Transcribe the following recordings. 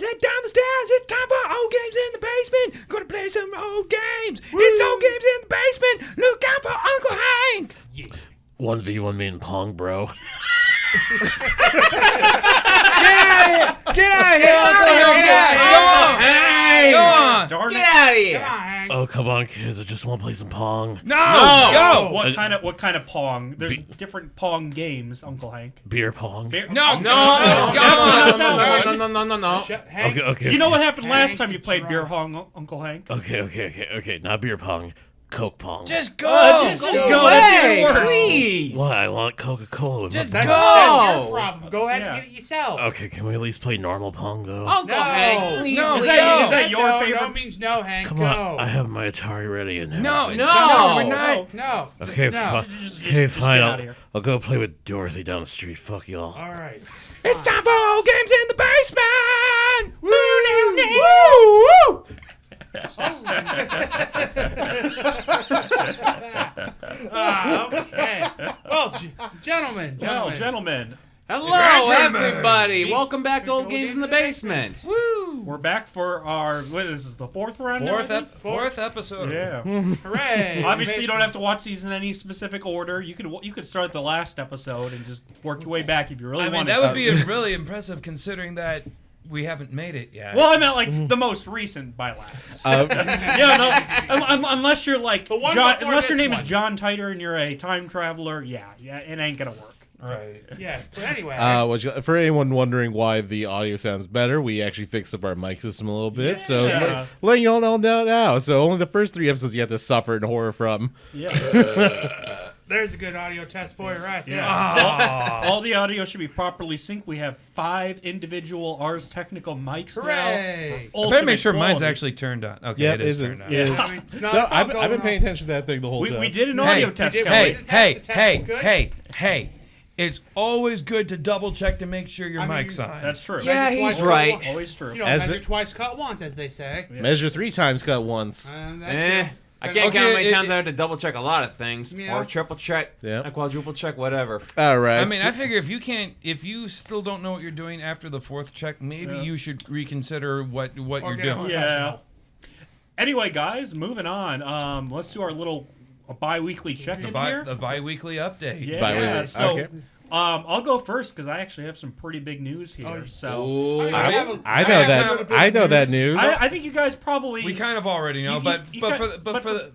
friends, head down the stairs. It's time for old games in the basement. Gonna play some old games. It's old games in the basement. Look out for Uncle Hank. Yeah. 1v1 me in Pong, bro. Get out of here! Go on! Get out of here! Oh, come on, kids. I just want to play some Pong. No! What kind of Pong? There's different Pong games, Uncle Hank. Beer Pong. No. Okay. You know what happened last time you played beer pong, Uncle Hank? Okay. Not beer Pong. Coke Pong. Just go! Just go! Hey, That's please! Why? I want Coca-Cola. Just my- go! That's your problem. Go ahead and get it yourself. Okay, can we at least play normal Pong, though? Uncle Hank, please, No, please. is that your no, favorite? No means no, Hank. Come go. on, I have my Atari ready and No, everything. we're not. No. Okay, No. Just fine. get out of here. I'll go play with Dorothy down the street. Fuck y'all. All right. It's time for old games in the basement. Woo! Okay. Well, gentlemen. Hello, everybody. Welcome back to Old Games in the Basement. Woo! We're back for our the fourth round. Fourth episode. Yeah. Hooray. Obviously, you don't have to watch these in any specific order. You could start at the last episode and just work your way back if you really want. That would be really impressive considering that we haven't made it yet. Well, I meant like the most recent by last. Unless you're like John, unless your name is John Titer and you're a time traveler, yeah, it ain't gonna work. Right. Yes, but anyway. For anyone wondering why the audio sounds better, we actually fixed up our mic system a little bit. Yeah. So letting y'all know now. So only the first 3 episodes you have to suffer in horror from. Yeah. There's a good audio test for you right there. All the audio should be properly synced. We have 5 individual Ars Technical mics Hooray. now. I better make sure mine's actually turned on. Okay, Yep, it is it is. turned on. Yeah. No, I've been paying attention to that thing the whole time. We did an audio test. Hey. It's always good to double check to make sure your mic's on. That's true. Yeah, he's right. Always true. You know, measure twice, cut once, as they say. Measure 3 times, cut once. That's I can't count how many times I have to double check a lot of things, or triple check, a quadruple check, whatever. All right. I mean, I figure if you still don't know what you're doing after the 4th check, maybe you should reconsider what you're doing. Yeah. Anyway, guys, moving on. Let's do our little bi-weekly check-in here. The bi-weekly update. Yeah. Bi-weekly. So, Okay. I'll go first because I actually have some pretty big news here. I know that news. I think you guys probably We kind of already know, but for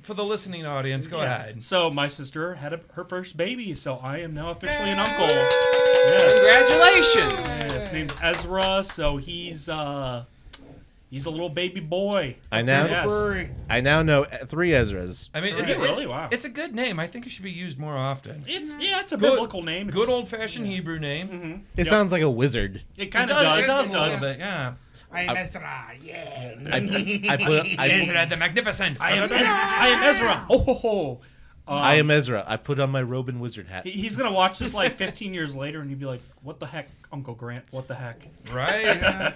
for the listening audience, go ahead. So my sister had her first baby, so I am now officially an uncle. Yes. Congratulations! Yeah, his name's Ezra, so he's a little baby boy. I now know 3 Ezras. I mean, Really? Wow. It's a good name. I think it should be used more often. It's a biblical name. Good old-fashioned Hebrew name. Mm-hmm. It sounds like a wizard. It kind of does. It does a little does. bit, yeah. I am Ezra, yeah. Ezra the Magnificent. I am Ezra. Oh ho ho. I am Ezra. I put on my robe and wizard hat. He's gonna watch this like 15 years later, and he'd be like, "What the heck, Uncle Grant? What the heck?" Right?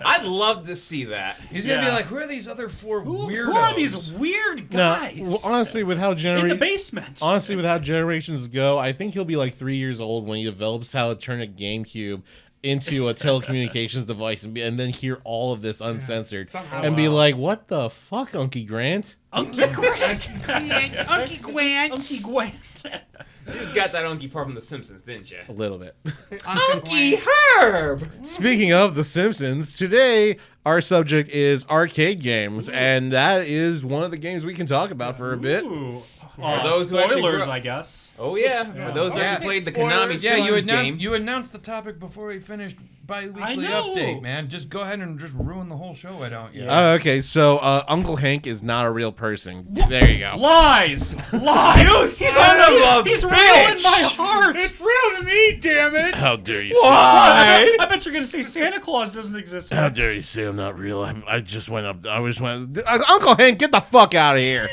I'd love to see that. He's gonna be like, "Who are these other 4 weirdos? Who are these weird guys? No, honestly, with how in the basement. Honestly, with how generations go, I think he'll be like 3 years old when he develops how to turn a GameCube into a telecommunications device and then hear all of this uncensored and be like, "What the fuck, Unky Grant?" Unky Grant. Unky Gwent. You just got that Unky part from The Simpsons, didn't you? A little bit. Unky Herb! Speaking of The Simpsons, today our subject is arcade games, and that is one of the games we can talk about for a bit. Ooh. For those who actually spoilers, grew- I guess. Oh yeah, for those who actually played the Konami Simpsons game. You announced the topic before we finished bi-weekly update, man. Just go ahead and just ruin the whole show, why don't you? Okay, so Uncle Hank is not a real person. There you go. Lies! Lies! He's real in my heart! It's real to me, damn it! How dare you Why? I bet you're gonna say Santa Claus doesn't exist. How dare you say I'm not real? I just went up. Uncle Hank, get the fuck out of here!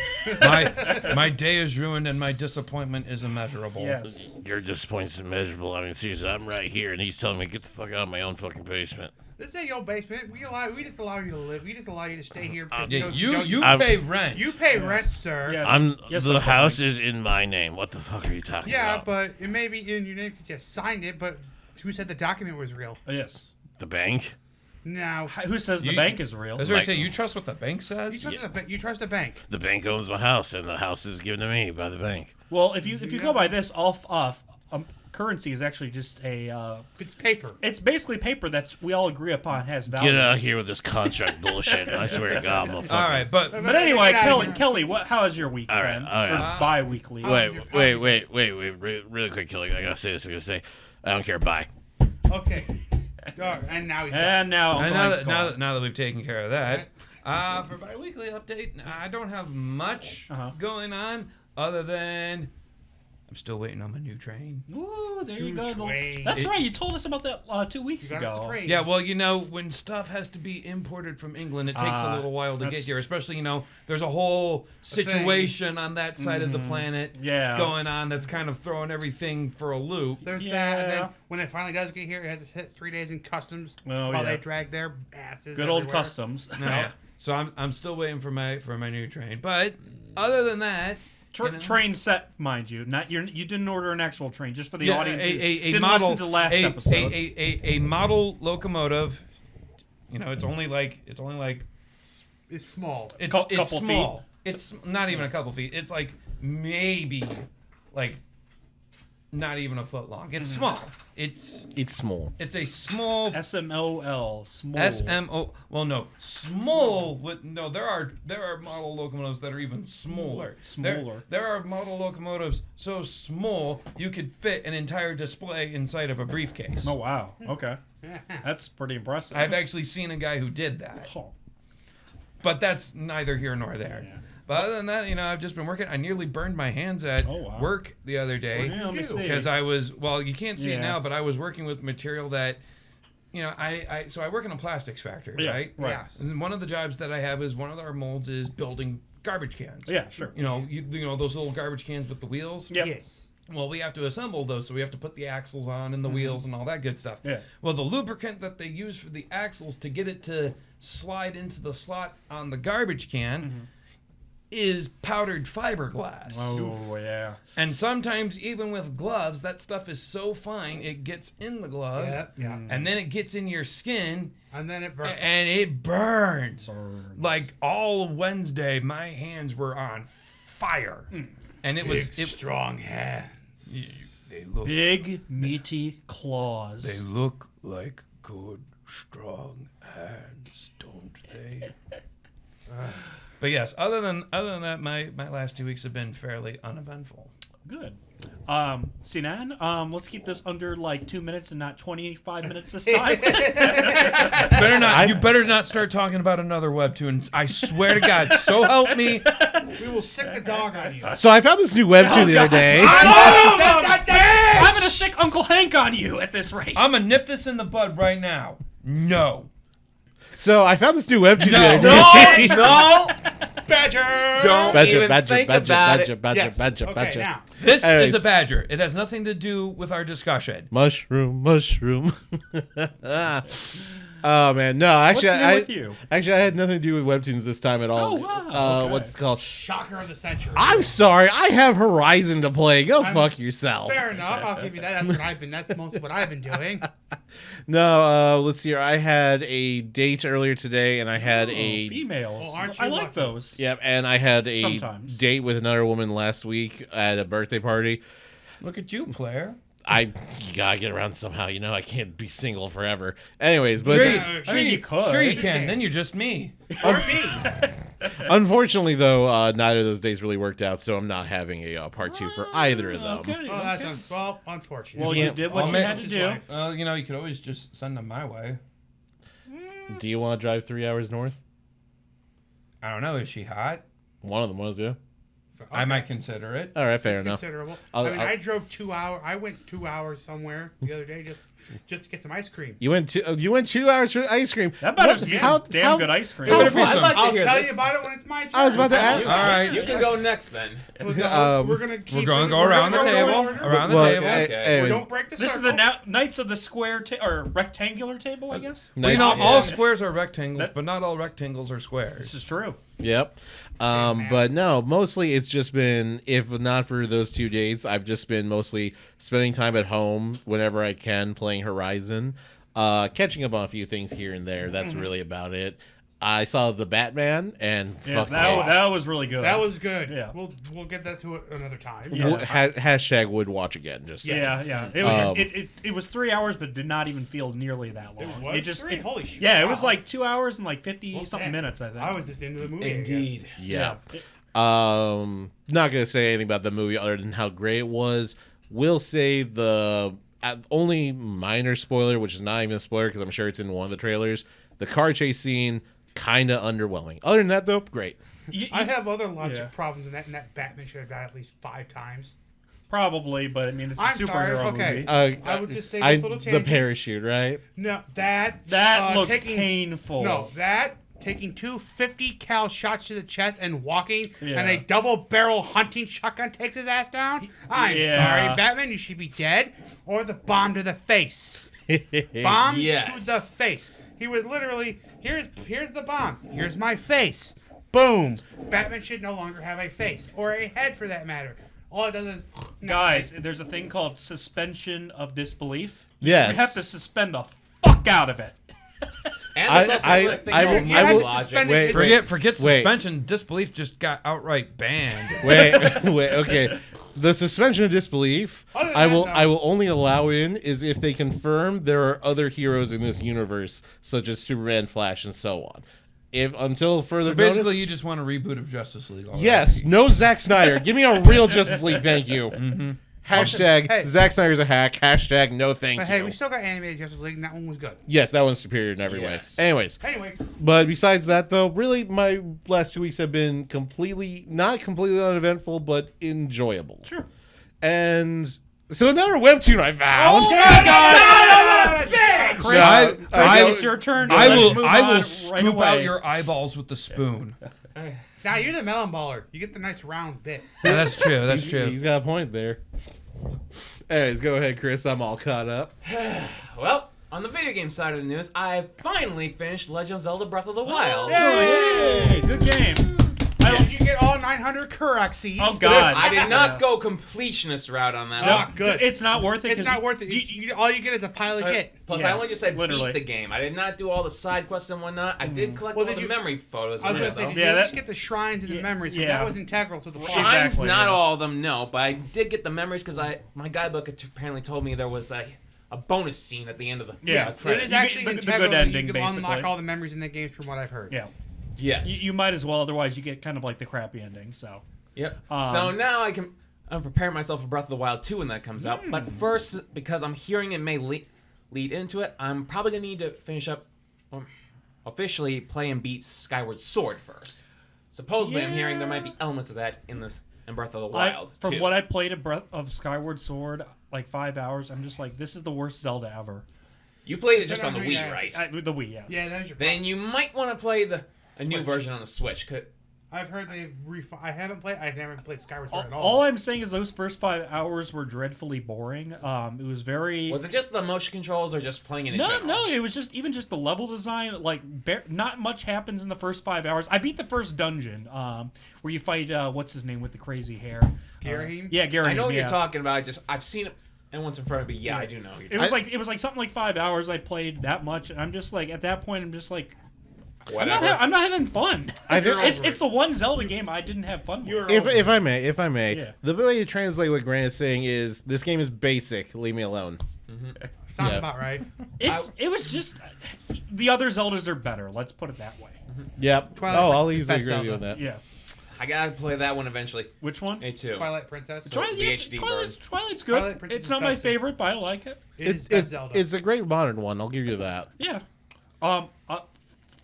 My day is ruined and my disappointment is immeasurable. Yes. Your disappointment's immeasurable. I mean, seriously, I'm right here, and he's telling me to get the fuck out of my own fucking basement. This ain't your basement. We just allow you to live. We just allow you to stay here. You pay rent. You pay rent, sir. Yes. The house is in my name. What the fuck are you talking Yeah, about? but it may be in your name because you signed it, but who said the document was real? Yes. The bank? No. Who says the bank is real? As I say, you trust what the bank says? You trust the bank. The bank owns my house, and the house is given to me by the bank. Well, if you go by this, currency is actually just it's paper. It's basically paper that we all agree upon has value. Get out of here with this contract bullshit. I swear to God, motherfucker. All right, but anyway, Kelly, how has your week been? All right. Or bi-weekly? Wait, really quick, Kelly. I gotta say this. I don't care. Bye. Okay. And now he's now that we've taken care of that, for bi-weekly update, I don't have much going on other than I'm still waiting on my new train. Ooh, there you go. That's right. You told us about that 2 weeks ago. Yeah, well, when stuff has to be imported from England, it takes a little while to get here. Especially, there's a whole situation on that side of the planet going on that's kind of throwing everything for a loop. There's that, and then when it finally does get here, it has to hit 3 days in customs while they drag their asses Good old customs. Yeah. So I'm still waiting for my new train. But other than that... Train set, mind you. You didn't order an actual train, just for the audience who didn't model, listen to the last episode. A model locomotive. It's only like it's small. It's couple small. feet. It's not even a couple feet. It's like maybe not even a foot long. It's small. It's small. It's a small SMOL. Small. SMO. Well, no, small. There are model locomotives that are even smaller. There are model locomotives so small you could fit an entire display inside of a briefcase. Oh wow. Okay, that's pretty impressive. I've actually seen a guy who did that. But that's neither here nor there. Yeah. But other than that, I've just been working. I nearly burned my hands at work the other day because I was, you can't see it now, but I was working with material that, I work in a plastics factory, right? Right. And one of the jobs that I have is one of our molds is building garbage cans. Yeah, sure. Those little garbage cans with the wheels. Yep. Yes. Well, we have to assemble those, so we have to put the axles on and the wheels and all that good stuff. Yeah. Well, the lubricant that they use for the axles to get it to slide into the slot on the garbage can is powdered fiberglass. Oh, yeah. And sometimes, even with gloves, that stuff is so fine, it gets in the gloves. Yeah. And then it gets in your skin. And then it burns. And it burns. Like, all Wednesday, my hands were on fire. And it was... strong hands. They look... Big, meaty claws. They look like good, strong hands, don't they? But yes, other than that, my last 2 weeks have been fairly uneventful. Good. Sinan, let's keep this under 2 minutes and not 25 minutes this time. You better not start talking about another webtoon. I swear to God, so help me. We will sick the dog on you. So I found this new webtoon the other day. I'm gonna sick Uncle Hank on you at this rate. I'm gonna nip this in the bud right now. No. So I found this new webtoon the other day. No. Badger! Don't even think about it. Badger. Okay, now. This is a badger. It has nothing to do with our discussion. Mushroom. Oh man, no. Actually, I had nothing to do with webtoons this time at all. Oh wow. Okay. What's it called? Shocker of the century. I'm sorry. I have Horizon to play. Go fuck yourself. Fair enough. I'll give you that. That's most of what I've been doing. No, let's see here. I had a date earlier today, and I had a females. Oh, aren't you I like lucky? those. Yep, and I had a Sometimes. date with another woman last week at a birthday party. Look at you, player. You gotta get around somehow, I can't be single forever. Anyways, but Sure you can. Then you're just me. Or me. unfortunately, though, neither of those days really worked out, so I'm not having a part 2 for either of them. Okay. Oh, that's unfortunate. Well, you did what you had to do. You could always just send them my way. Do you want to drive 3 hours north? I don't know. Is she hot? One of them was, yeah. Okay. I might consider it. All right, fair enough. Considerable. I drove 2 hours. I went 2 hours somewhere the other day just to get some ice cream. You went 2 hours for ice cream. That better be some damn good ice cream. I'll tell you about it when it's my turn. I was about to ask. All right. You can go next then. We're gonna go around the table. Around the table. Anyways, Don't break the This circle. is the Knights of the Square or rectangular table, I guess. All squares are rectangles, but not all rectangles are squares. This is true. Yep. But no, mostly it's just been, if not for those 2 dates, I've just been mostly spending time at home whenever I can playing Horizon. catching up on a few things here and there. That's really about it. I saw the Batman and that was really good. That was good. Yeah, we'll get that to another time. Yeah. Hashtag would watch again. Just it was 3 hours, but did not even feel nearly that long. It was holy shit. Yeah, it was like 2 hours and like 50 something minutes. I think I was just into the movie. Indeed. Yeah. Not gonna say anything about the movie other than how great it was. Will say the only minor spoiler, which is not even a spoiler because I'm sure it's in one of the trailers. The car chase scene. Kind of underwhelming. Other than that, though, great. I have other logic problems in that Batman should have died at least 5 times. Probably, but I mean, it's a superhero movie. I would just say this little tangent. The parachute, right? No, that looked painful. No, taking 2 50 cal shots to the chest and walking, and a double barrel hunting shotgun takes his ass down. I'm sorry, Batman, you should be dead, or the bomb to the face. Bomb to the face. He was literally, here's the bomb. Here's my face. Boom. Batman should no longer have a face. Or a head, for that matter. All it does is... Guys, there's a thing called suspension of disbelief. Yes. You have to suspend the fuck out of it. Forget suspension. Disbelief just got outright banned. Wait, okay. The suspension of disbelief, I will only allow in is if they confirm there are other heroes in this universe, such as Superman, Flash, and so on. Until further basically, notice, you just want a reboot of Justice League. Yes, no Zack Snyder. Give me a real Justice League, thank you. Mm-hmm. Hashtag Zack Snyder's a hack. Hashtag no thank you. Hey, we still got animated Justice League, and that one was good. Yes, that one's superior in every way. Anyway, but besides that, though, really, my last 2 weeks have been not completely uneventful, but enjoyable. Sure. And so another webtoon I found. Oh my God! It's your turn. I will scoop out your eyeballs with the spoon. Now you're the melon baller. You get the nice round bit. Yeah, that's true. That's true. He's got a point there. Anyways, go ahead, Chris. I'm all caught up. Well, on the video game side of the news, I finally finished Legend of Zelda Breath of the Wild. Yay! Good game. Did you get all 900 Korok seeds? Oh, God. I did not go completionist route on that. Oh, good. It's not worth it. It's not worth it. All you get is a pile of shit. Plus, I only just said beat the game. I did not do all the side quests and whatnot. I did collect all the memory photos. I was going to say, did you just get the shrines and the memories? So that was integral to the plot. Shrines, not all of them, no. But I did get the memories because my guidebook apparently told me there was a bonus scene at the end of the credits. It is actually the good ending, you can unlock all the memories in the games from what I've heard. Yeah. Yes. You might as well, otherwise you get kind of like the crappy ending. So. Yep. So now I'm preparing myself for Breath of the Wild 2 when that comes out. But first, because I'm hearing it may lead into it, I'm probably gonna need to finish up, officially play and beat Skyward Sword first. Supposedly, I'm hearing there might be elements of that in Breath of the Wild. From what I played of Breath of Skyward Sword, like 5 hours, I'm just like, this is the worst Zelda ever. You played it just on the Wii, right? The Wii, yes. Yeah, that was your problem. Then you might want to play a new version on the Switch. I've heard they've I haven't played. I've never played Skyward Sword at all. All I'm saying is those first 5 hours were dreadfully boring. It was very. Was it just the motion controls, or just playing it in general? No. It was just the level design. Like, not much happens in the first 5 hours. I beat the first dungeon, where you fight what's his name with the crazy hair. Ghirahim? Yeah, Ghirahim. I know what you're talking about. I've seen it. And once in front of me, I do know. It was like something like 5 hours. I played that much, and I'm just like, at that point, I'm just like. Whatever. I'm not having fun. It's the one Zelda game I didn't have fun with. If I may, the way to translate what Grant is saying is this game is basic. Leave me alone. Mm-hmm. Sounds about right. It was just the other Zeldas are better. Let's put it that way. Yep. I'll easily agree with you on that. Yeah. I gotta play that one eventually. Which one? A2. Twilight Princess. The HD version. Twilight's good. It's not my favorite, but I like it. It's a great modern one. I'll give you that. Yeah.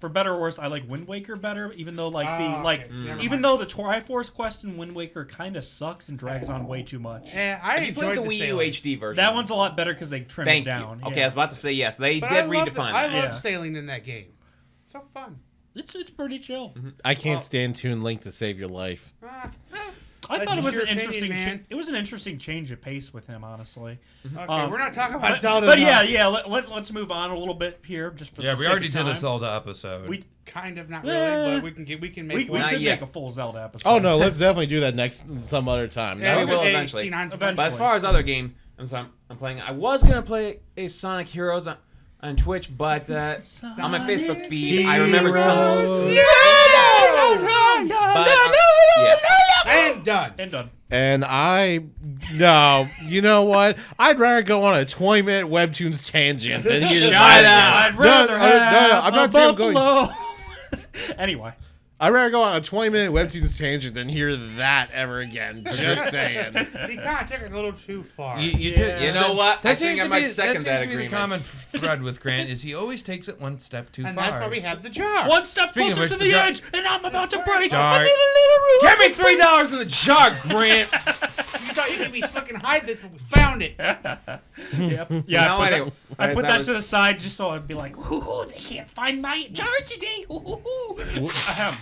For better or worse, I like Wind Waker better, even though even though the Triforce quest in Wind Waker kind of sucks and drags on way too much. Yeah, I enjoyed the Wii U HD version. That one's a lot better because they trimmed it down. Okay, I was about to say yes. They did redefine it. I love sailing in that game. It's so fun. It's pretty chill. Mm-hmm. I can't stand Toon Link to save your life. I thought it was an interesting. It was an interesting change of pace with him, honestly. Okay, we're not talking about Zelda. But let's move on a little bit here, just for we already did a Zelda episode. We kind of not really, but we can make we could make a full Zelda episode. Oh no, let's definitely do that some other time. Yeah, we will eventually. But as far as other games I'm playing, I was gonna play a Sonic Heroes. on Twitch, but on my Facebook feed, I remember some. And done. And done. And you know what? I'd rather go on a 20-minute Webtoons tangent than hear Shut up. I'd rather have I'm not saying I'm going. buffalo. Anyway. I'd rather go on a 20-minute Webtoons tangent than hear that ever again. Just saying. He kind of took it a little too far. You know what? That I seems think I to might be second that the agreement. common thread with Grant is he always takes it one step too And far. that's why we have the jar. One step Speaking of closer which, to the the jar- edge, and I'm about to break. Jar. Give me $3 in the jar, Grant. You thought you could be slick and hide this, but we found it. Yep. No, Yeah, anyway, I as put I that was- to the side just so I'd be like, ooh, they can't find my jar today. Ooh. Ahem.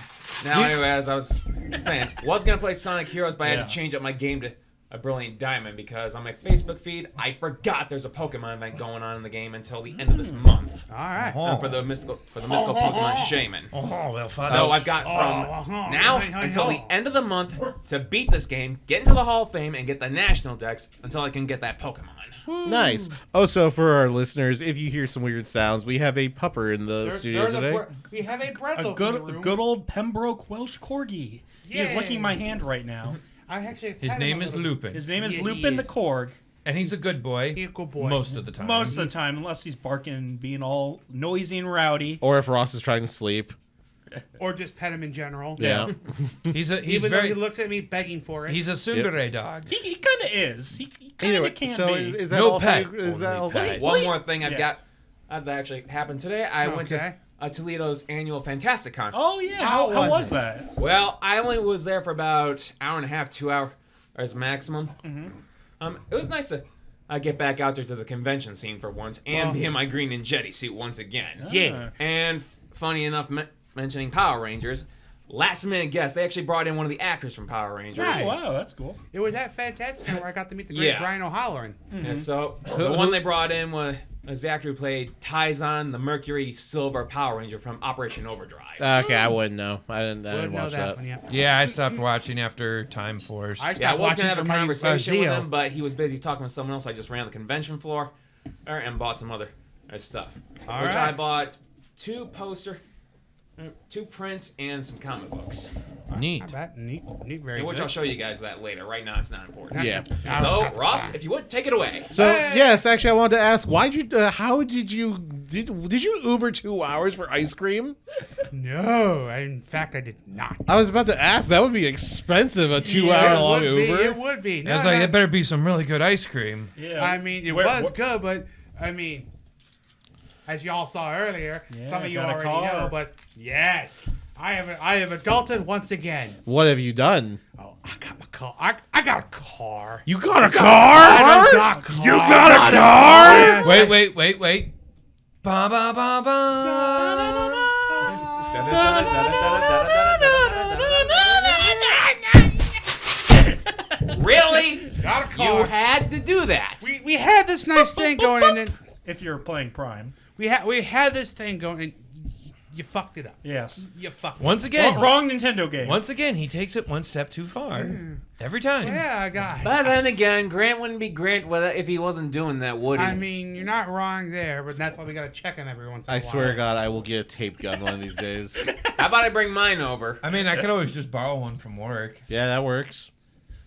Now, anyway, as I was saying, was gonna play Sonic Heroes, but I had Yeah. to change up my game to a Brilliant Diamond because on my Facebook feed, I forgot there's a Pokemon event going on in the game until the end of this month All right. for the mystical Pokemon Shaman. Oh, well, So I've got from now until the end of the month to beat this game, get into the Hall of Fame, and get the national decks until I can get that Pokemon. Nice. Also, for our listeners, if you hear some weird sounds, we have a pupper in the studio today. We have a bread A loaf in the good, room. good old Pembroke Welsh Corgi. He is Yay. licking my hand right now. I actually his had name him a is little- Lupin. His name is Yeah, he Lupin the is. Korg. And he's a good boy. He's a good boy. Most of the time. Most of the time, unless he's barking and being all noisy and rowdy. Or if Ross is trying to sleep. Or just pet him in general. Yeah. He's Even very though he looks at me begging for it. he's a tsundere dog. He kind of is. He kind of Anyway, can so be. is that No all? pet. Is that all? Only pet. One more thing I've Yeah. got that actually happened today. I went to Okay. Toledo's annual Fantastic Con. Oh, yeah. How How was was it? that? Well, I only was there for about hour and a half, 2 hours maximum. It was nice to get back out there to the convention scene for once and be in my green Ninjetti suit once again. Yeah. And funny enough, mentioning Power Rangers, last minute guest, they actually brought in one of the actors from Power Rangers. Nice. Oh, wow, that's cool. It was that fantastic where I got to meet the great Yeah. Brian O'Halloran. And so the one they brought in was the actor who played Taizan, the Mercury Silver Power Ranger from Operation Overdrive. Okay, I wouldn't know. I didn't Wouldn't know watch that that. one yet. Yeah, I stopped watching after Time Force. I Yeah, I stopped was watching gonna have a for my conversation with Zeo. him, but he was busy talking with someone else. I just ran the convention floor and bought some other stuff, All which right. I bought 2 prints, and some comic books. Neat. I bet. Neat, very Which good. I'll show you guys that later. Right now, it's not important. Yeah. So, Ross, if you would, take it away. So yes, actually, I wanted to ask, how did you Uber 2 hours for ice cream? No, in fact, I did not. I was about to ask. That would be expensive, a 2-hour long Uber. It would be. I was like, it better be some really good ice cream. Yeah. I mean, it was good, but I mean, as y'all saw earlier, Yeah, some of you got a already car. know, but yes, I have adulted once again. What have you done? Oh, I got my car. I got a car. You got a car? I got a car. You got a car? Yes. Wait. Ba ba ba ba. Really? Got a You car. had to do that. We had this nice thing going, and If you're playing Prime. we had this thing going, and you fucked it up. Yes. You fucked it Once again, Wrong Nintendo game. once again, he takes it one step too far. Every time. up. Yeah, I got it. But then again, Grant wouldn't be Grant if he wasn't doing that, would he? I mean, you're not wrong there, but that's why we got to check on every once in a I while. swear to God, I will get a tape gun one of these days. How about I bring mine over? I mean, I could always just borrow one from work. Yeah, that works.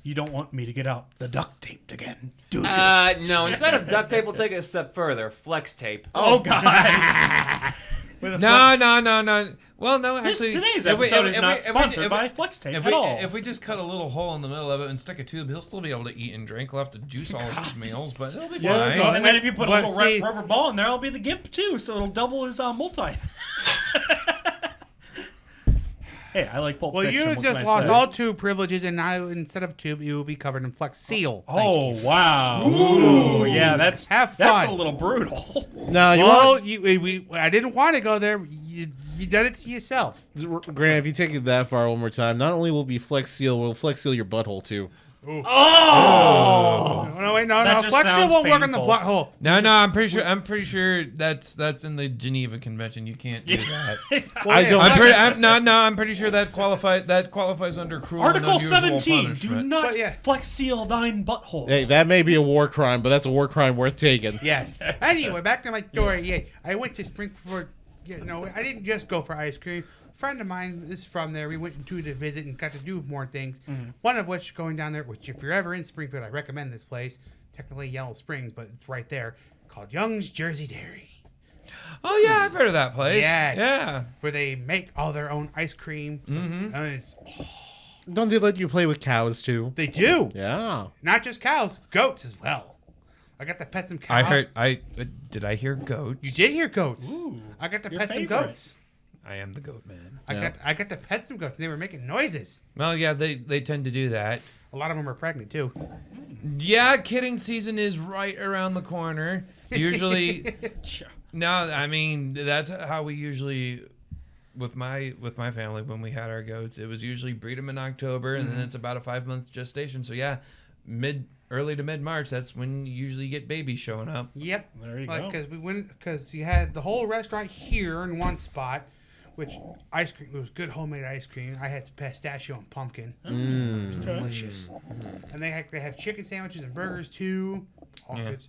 You don't want me to get out the duct tape again, do you? No. Instead of duct tape, we'll take it a step further. Flex tape. Oh, God. No. Well, no, actually. Today's if we- episode if- is if not we- if we- sponsored if by we- Flex Tape If at all. we just cut a little hole in the middle of it and stick a tube, he'll still be able to eat and drink. He'll have to juice all of his meals, but it'll be Yeah, that's fine. fine. And then if you put a But little see- rubber ball in there, it'll be the GIMP too, so it'll double his multi. Hey, I like Pulp Well, Fiction. you what just can I lost say? all tube privileges, and now instead of tube, you will be covered in Flex Seal. Oh, wow. Ooh, yeah, that's Have that's a fun. little brutal. No, you Well, I didn't want to go there. You did it to yourself. want Grant, if you take it that far one more time, not only will it be Flex Seal, we'll Flex Seal your butthole too. Oh! No, wait, no. That just Flexo sounds won't work on the painful. blood hole. No, I'm pretty sure that's in the Geneva Convention. You can't do that. I don't. I'm pretty sure that qualifies under cruel and Article unusual 17. Do punishment. not But, yeah. flexile thine butthole. Hey, that may be a war crime, but that's a war crime worth taking. Yes. Anyway, back to my story. Yeah, I went to Springford. I didn't just go for ice cream. A friend of mine is from there. We went to visit and got to do more things. One of which going down there, which if you're ever in Springfield, I recommend this place. Technically Yellow Springs, but it's right there. Called Young's Jersey Dairy. Oh yeah, I've heard of that place. Yes. Yeah. Where they make all their own ice cream. Don't they let you play with cows too? They do. Yeah. Not just cows, goats as well. I got to pet some cows. Did I hear goats? You did hear goats. Ooh, I got to your pet some favorite. goats. I am the goat man. I got to pet some goats. And they were making noises. Well, yeah, they tend to do that. A lot of them are pregnant too. Yeah, kidding season is right around the corner. Usually, no, I mean that's how we usually, with my family when we had our goats, it was usually breed them in October, and then it's about a 5-month gestation. So yeah, early to mid March, that's when you usually get babies showing up. Yep. There you go. Because you had the whole restaurant here in one spot, which ice cream, it was good homemade ice cream. I had pistachio and pumpkin. It was delicious. And they have chicken sandwiches and burgers too. All good.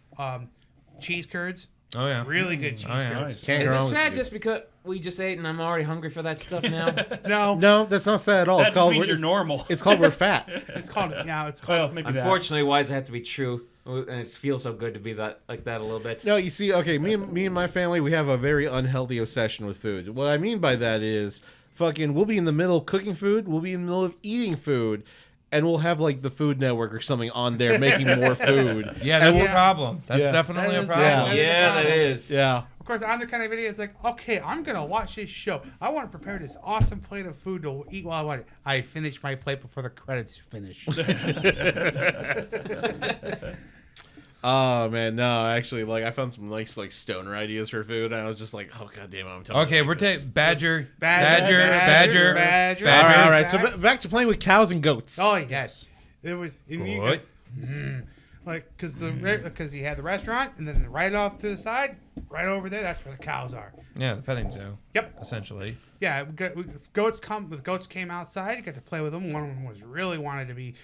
Cheese curds. Oh yeah, Really good cheese curds. Nice. Can't Is go it wrong with sad you. just because we just ate and I'm already hungry for that stuff now? No, that's not sad at all. That It's just called means you're normal. It's called we're fat. It's called it's called Well, maybe Unfortunately, why does it have to be true? And it feels so good to be like that a little bit. No, you see, okay, me and my family, we have a very unhealthy obsession with food. What I mean by that is, we'll be in the middle of cooking food, we'll be in the middle of eating food, and we'll have like the Food Network or something on there making more food. yeah, that's And a problem. That's Yeah. definitely That a is- problem. Yeah, that is. Yeah. Of course, I'm the kind of idiot that's like, okay, I'm going to watch this show. I want to prepare this awesome plate of food to eat while I watch it. I finish my plate before the credits finish. Oh man, no, actually, like I found some nice like stoner ideas for food, and I was just like, oh god damn it, I'm telling Okay, you. we're taking Badger. All right, All right, so back to playing with cows and goats. Oh, yes. It was... Good. Like, because you had the restaurant, and then right off to the side, right over there, that's where the cows are. Yeah, the petting zoo. Yep. Essentially. Yeah, goats came outside. You got to play with them. One of them was really wanted to be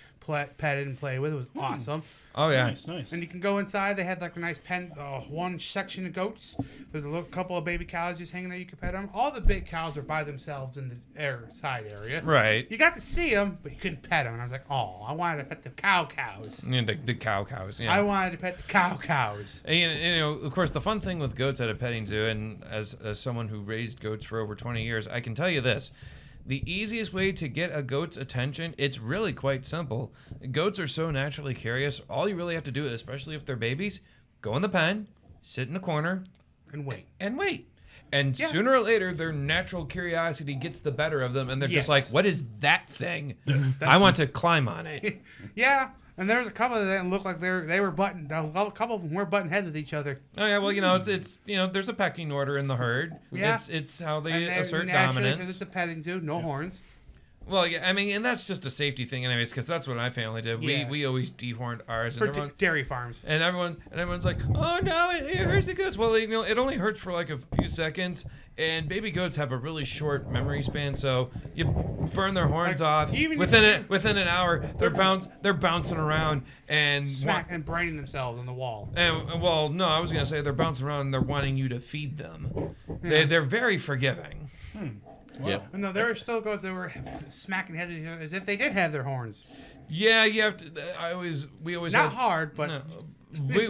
petted and played with. It was awesome. Oh yeah. Nice. And you can go inside. They had like a nice pen, one section of goats. There's a little couple of baby cows just hanging there. You can pet them. All the big cows are by themselves in the side area. Right. You got to see them, but you couldn't pet them. And I was like, oh, I wanted to pet the cows. Yeah, the cows. Yeah. I wanted to pet the cows. And, you know, of course, the fun thing with goats at a petting zoo, and as someone who raised goats for over 20 years, I can tell you this. The easiest way to get a goat's attention, it's really quite simple. Goats are so naturally curious. All you really have to do, especially if they're babies, go in the pen, sit in a corner, And wait. and wait. And Yeah. sooner or later, their natural curiosity gets the better of them, and they're Yes. just like, what is that thing? I want to climb on it. Yeah. And there's a couple of them looked like they were button. A couple of them were butting heads with each other. Oh yeah, well, you know, it's you know, there's a pecking order in the herd. Yeah. It's how And they they're assert naturally, 'cause dominance. it's a petting zoo, no horns. Well, yeah, I mean, and that's just a safety thing, anyways, because that's what my family did. Yeah. We always dehorned ours, and For everyone, dairy farms. and everyone's like, oh no, it hurts the goats. Well, you know, it only hurts for like a few seconds, and baby goats have a really short memory span, so you burn their horns Like, off even within an hour. They're bouncing around and Smack and braining themselves on the wall. and well, no, I was gonna say they're bouncing around and they're wanting you to feed them. They're very forgiving. Yep. No, there were still goats that were smacking heads with each other as if they did have their horns. Yeah, you have to. We always Not had, hard, but No.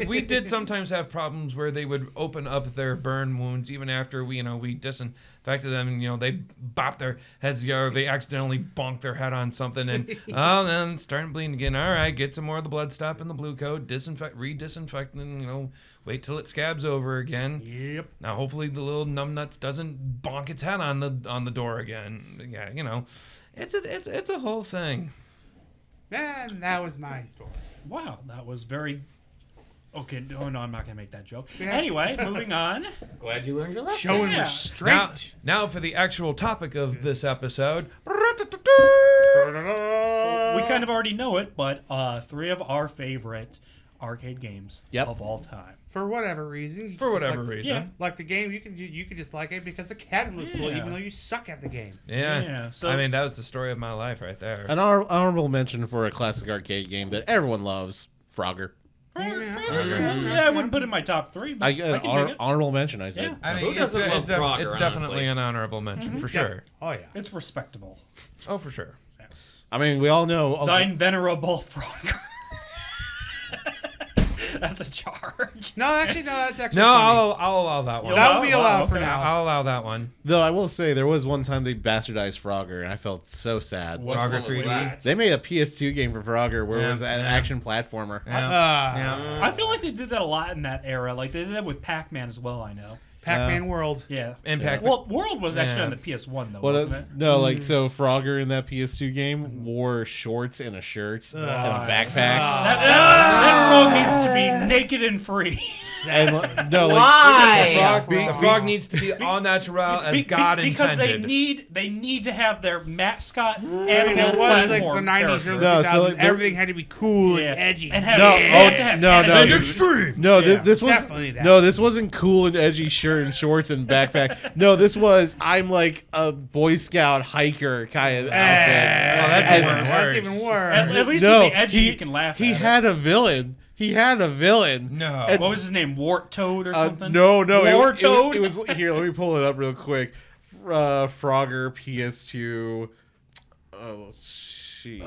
we did sometimes have problems where they would open up their burn wounds even after we disinfected them, and they bop their heads together, or they accidentally bonk their head on something, and then it's starting to bleed again. All right, get some more of the blood stop in the blue coat, re-disinfect, and wait till it scabs over again. Yep. Now hopefully the little numbnuts doesn't bonk its head on the door again. Yeah, it's a whole thing. And that was my story. Wow, that was very... Okay, no, I'm not going to make that joke. Yeah. Anyway, moving on. Glad you learned your lesson. Showing Yeah. restraint. Now for the actual topic of this episode. We kind of already know it, but 3 of our favorite arcade games of all time. For whatever reason. For whatever like, reason. Yeah. Like the game, you can just like it because the cabinet looks cool, even though you suck at the game. Yeah. So I mean, that was the story of my life right there. An honorable mention for a classic arcade game that everyone loves, Frogger. I wouldn't put it in my top 3, but I can dig it. Honorable mention, I said. Yeah. I Who mean, doesn't love Frogger, it's definitely honestly? an honorable mention for sure. Oh, yeah. It's respectable. Oh, for sure. Yes. I mean, we all know. Thine venerable Frogger. That's a charge. No, actually, no, that's actually No, funny. I'll allow that one. That would be allowed for okay. now. I'll allow that one. Though I will say, there was one time they bastardized Frogger, and I felt so sad. Frogger one was 3D. that? They made a PS2 game for Frogger where it was an action platformer. Yeah. I feel like they did that a lot in that era. Like they did that with Pac-Man as well. I know. Pac-Man World. Yeah. Impact. Well, World was actually Yeah. on the PS1 though, Well, wasn't it? no, like so Frogger in that PS2 game wore shorts and a shirt and a backpack. That frog needs to be naked and free. And, no, like, Why? The frog needs to be all natural as God because intended. they need to have their mascot I mean, animal it was like the platform 90s, character. early No, 2000s. so, like, everything had to be cool Yeah. and edgy. And have, No, they have to have no, attitude. extreme. No, Yeah, this was definitely that. no, this wasn't cool and edgy shirt and shorts and backpack. No, this was I'm like a Boy Scout hiker kind of outfit. Well, that's And- even That's worse. even worse. At least No, with the edgy, you can laugh He at had a villain. He had a villain. No. And- What was his name? Wart Toad or something? No, War Toad? It was here. Let me pull it up real quick. Frogger PS2. Oh, let's see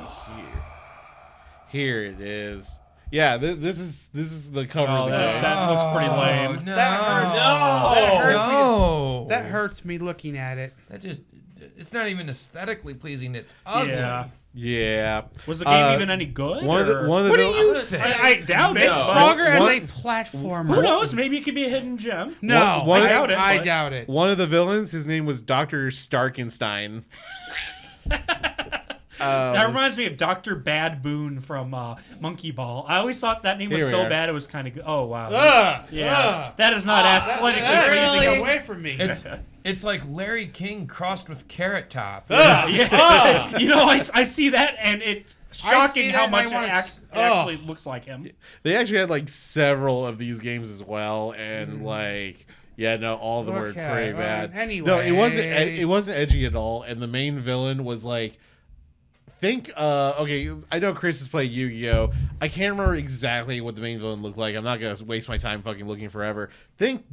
here it is. Yeah, this is the cover of Oh, the game. that looks pretty lame. No. That hurts. No. That hurts me. No. That hurts me looking at it. That just, it's not even aesthetically pleasing. It's ugly. Yeah. Yeah. Was the game even any good? One of the or- one of What the do you think? I doubt it. No. but- Frogger as what- a platformer. Who knows? Maybe it could be a hidden gem. No, One- I doubt it, I but- doubt it. one of the villains. His name was Dr. Starkenstein. That reminds me of Dr. Bad Boon from Monkey Ball. I always thought that name was Here we so are. bad it was kind of good. Oh, wow. Ugh, Yeah. ugh. That is not aesthetically That pleasing. really away from me. It's like Larry King crossed with Carrot Top. Yeah. You know, I see that, and it's I shocking see how that and I much it wanna actually looks like him. They actually had like several of these games as well, and like yeah, no, all of them were Okay, pretty well, bad. anyway. No, it wasn't edgy at all, and the main villain was like. Okay, I know Chris has played Yu-Gi-Oh! I can't remember exactly what the main villain looked like. I'm not gonna waste my time fucking looking forever. Think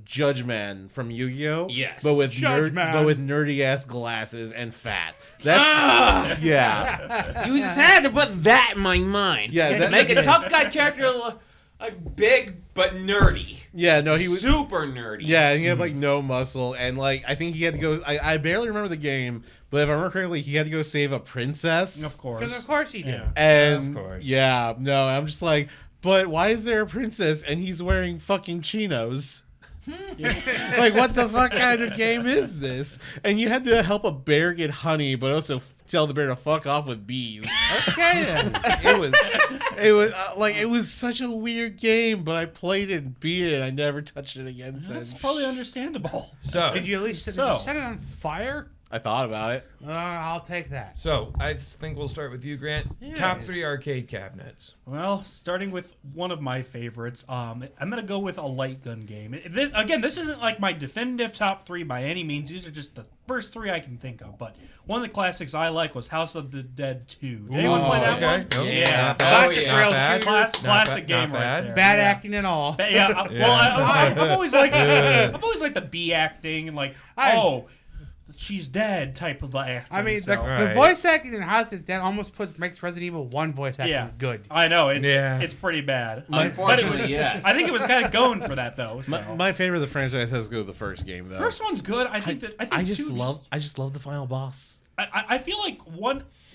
Judge Man from Yu-Gi-Oh! Yes. But with Judge Man. nerdy ass glasses and fat. That's yeah. You just had to put that in my mind. Yeah, that- Make a tough guy character look like big but nerdy. Yeah, no, he was Super nerdy. Yeah, and he had like no muscle, and like I think he had to go. I barely remember the game, but if I remember correctly, he had to go save a princess. Of course. Because of course he did. Yeah. And Of course. yeah, no, I'm just like, but why is there a princess and he's wearing fucking chinos? Like, what the fuck kind of game is this? And you had to help a bear get honey, but also tell the bear to fuck off with bees. Okay then. It was such a weird game, but I played it and beat it. And I never touched it again That's since. probably understandable. So, Did you at least did So- you set it on fire? I thought about it. I'll take that. so I think we'll start with you, Grant. Top 3 arcade cabinets. Well, starting with one of my favorites, I'm going to go with a light gun game. This isn't like my definitive top 3 by any means. These are just the first 3 I can think of. But one of the classics I like was House of the Dead 2. Did anyone play that one? Oh, Yeah. Not bad. Classic Not rail bad. shooter. Not Classic bad. game Not right bad. there. Bad Yeah. acting and all. Well, Yeah. I've always liked the B acting and like, she's dead type of acting. I mean, so. the Right. voice acting in House of Dead almost makes Resident Evil 1 voice acting Yeah. good. I know it's Yeah. it's pretty bad. Unfortunately, yes. I think it was kind of going for that though. So. My favorite of the franchise has to go with the first game though. First one's good. I think I just two love the final boss. I feel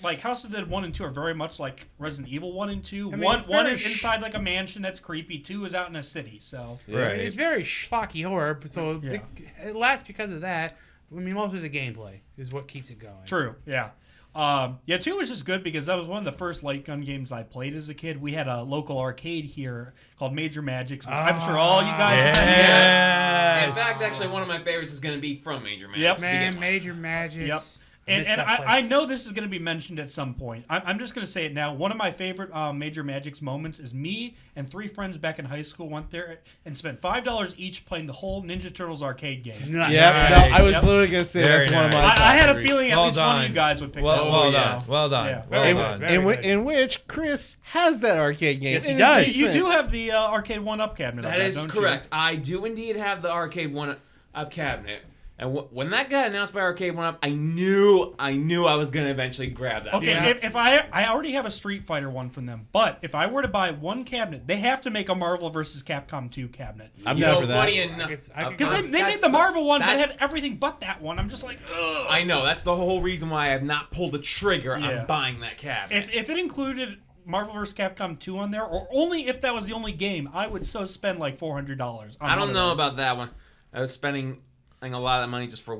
like House of the Dead 1 and 2 are very much like Resident Evil 1 and 2. I mean, One it's one very is inside like a mansion that's creepy. 2 is out in a city. So Right. It's very schlocky horror, so Yeah. it lasts because of that. I mean, mostly the gameplay is what keeps it going. true. Yeah. 2 was just good because that was one of the first light gun games I played as a kid. We had a local arcade here called Major Magics, which I'm sure all you guys have been. Yes. In fact, actually, one of my favorites is going to be from Major Magic. Yep. Man, Major Magics. Yep. And I know this is going to be mentioned at some point. I'm just going to say it now. One of my favorite Major Magics moments is me and 3 friends back in high school went there and spent $5 each playing the whole Ninja Turtles arcade game. Yeah, no, I was literally going to say Very that's one of my I had a top feeling at Well least done. one of you guys would pick that. Well done. Well done. Yeah. Well done. in which Chris has that arcade game. Yes, he in does. his You basement. do have the arcade 1-up cabinet. That of is don't correct. You? I do indeed have the arcade 1-up cabinet. And when that got announced by Arcade 1-Up, I knew I was going to eventually grab that. Okay, Yeah. if I already have a Street Fighter one from them, but if I were to buy one cabinet, they have to make a Marvel vs. Capcom 2 cabinet. I'm You down know, for that. funny enough, Because they made the Marvel one, but it that's- had everything but that one. I'm just like, ugh. I know, that's the whole reason why I have not pulled the trigger Yeah. on buying that cabinet. If it included Marvel vs. Capcom 2 on there, or only if that was the only game, I would so spend like $400. I don't know about that one. I was spending a lot of money just for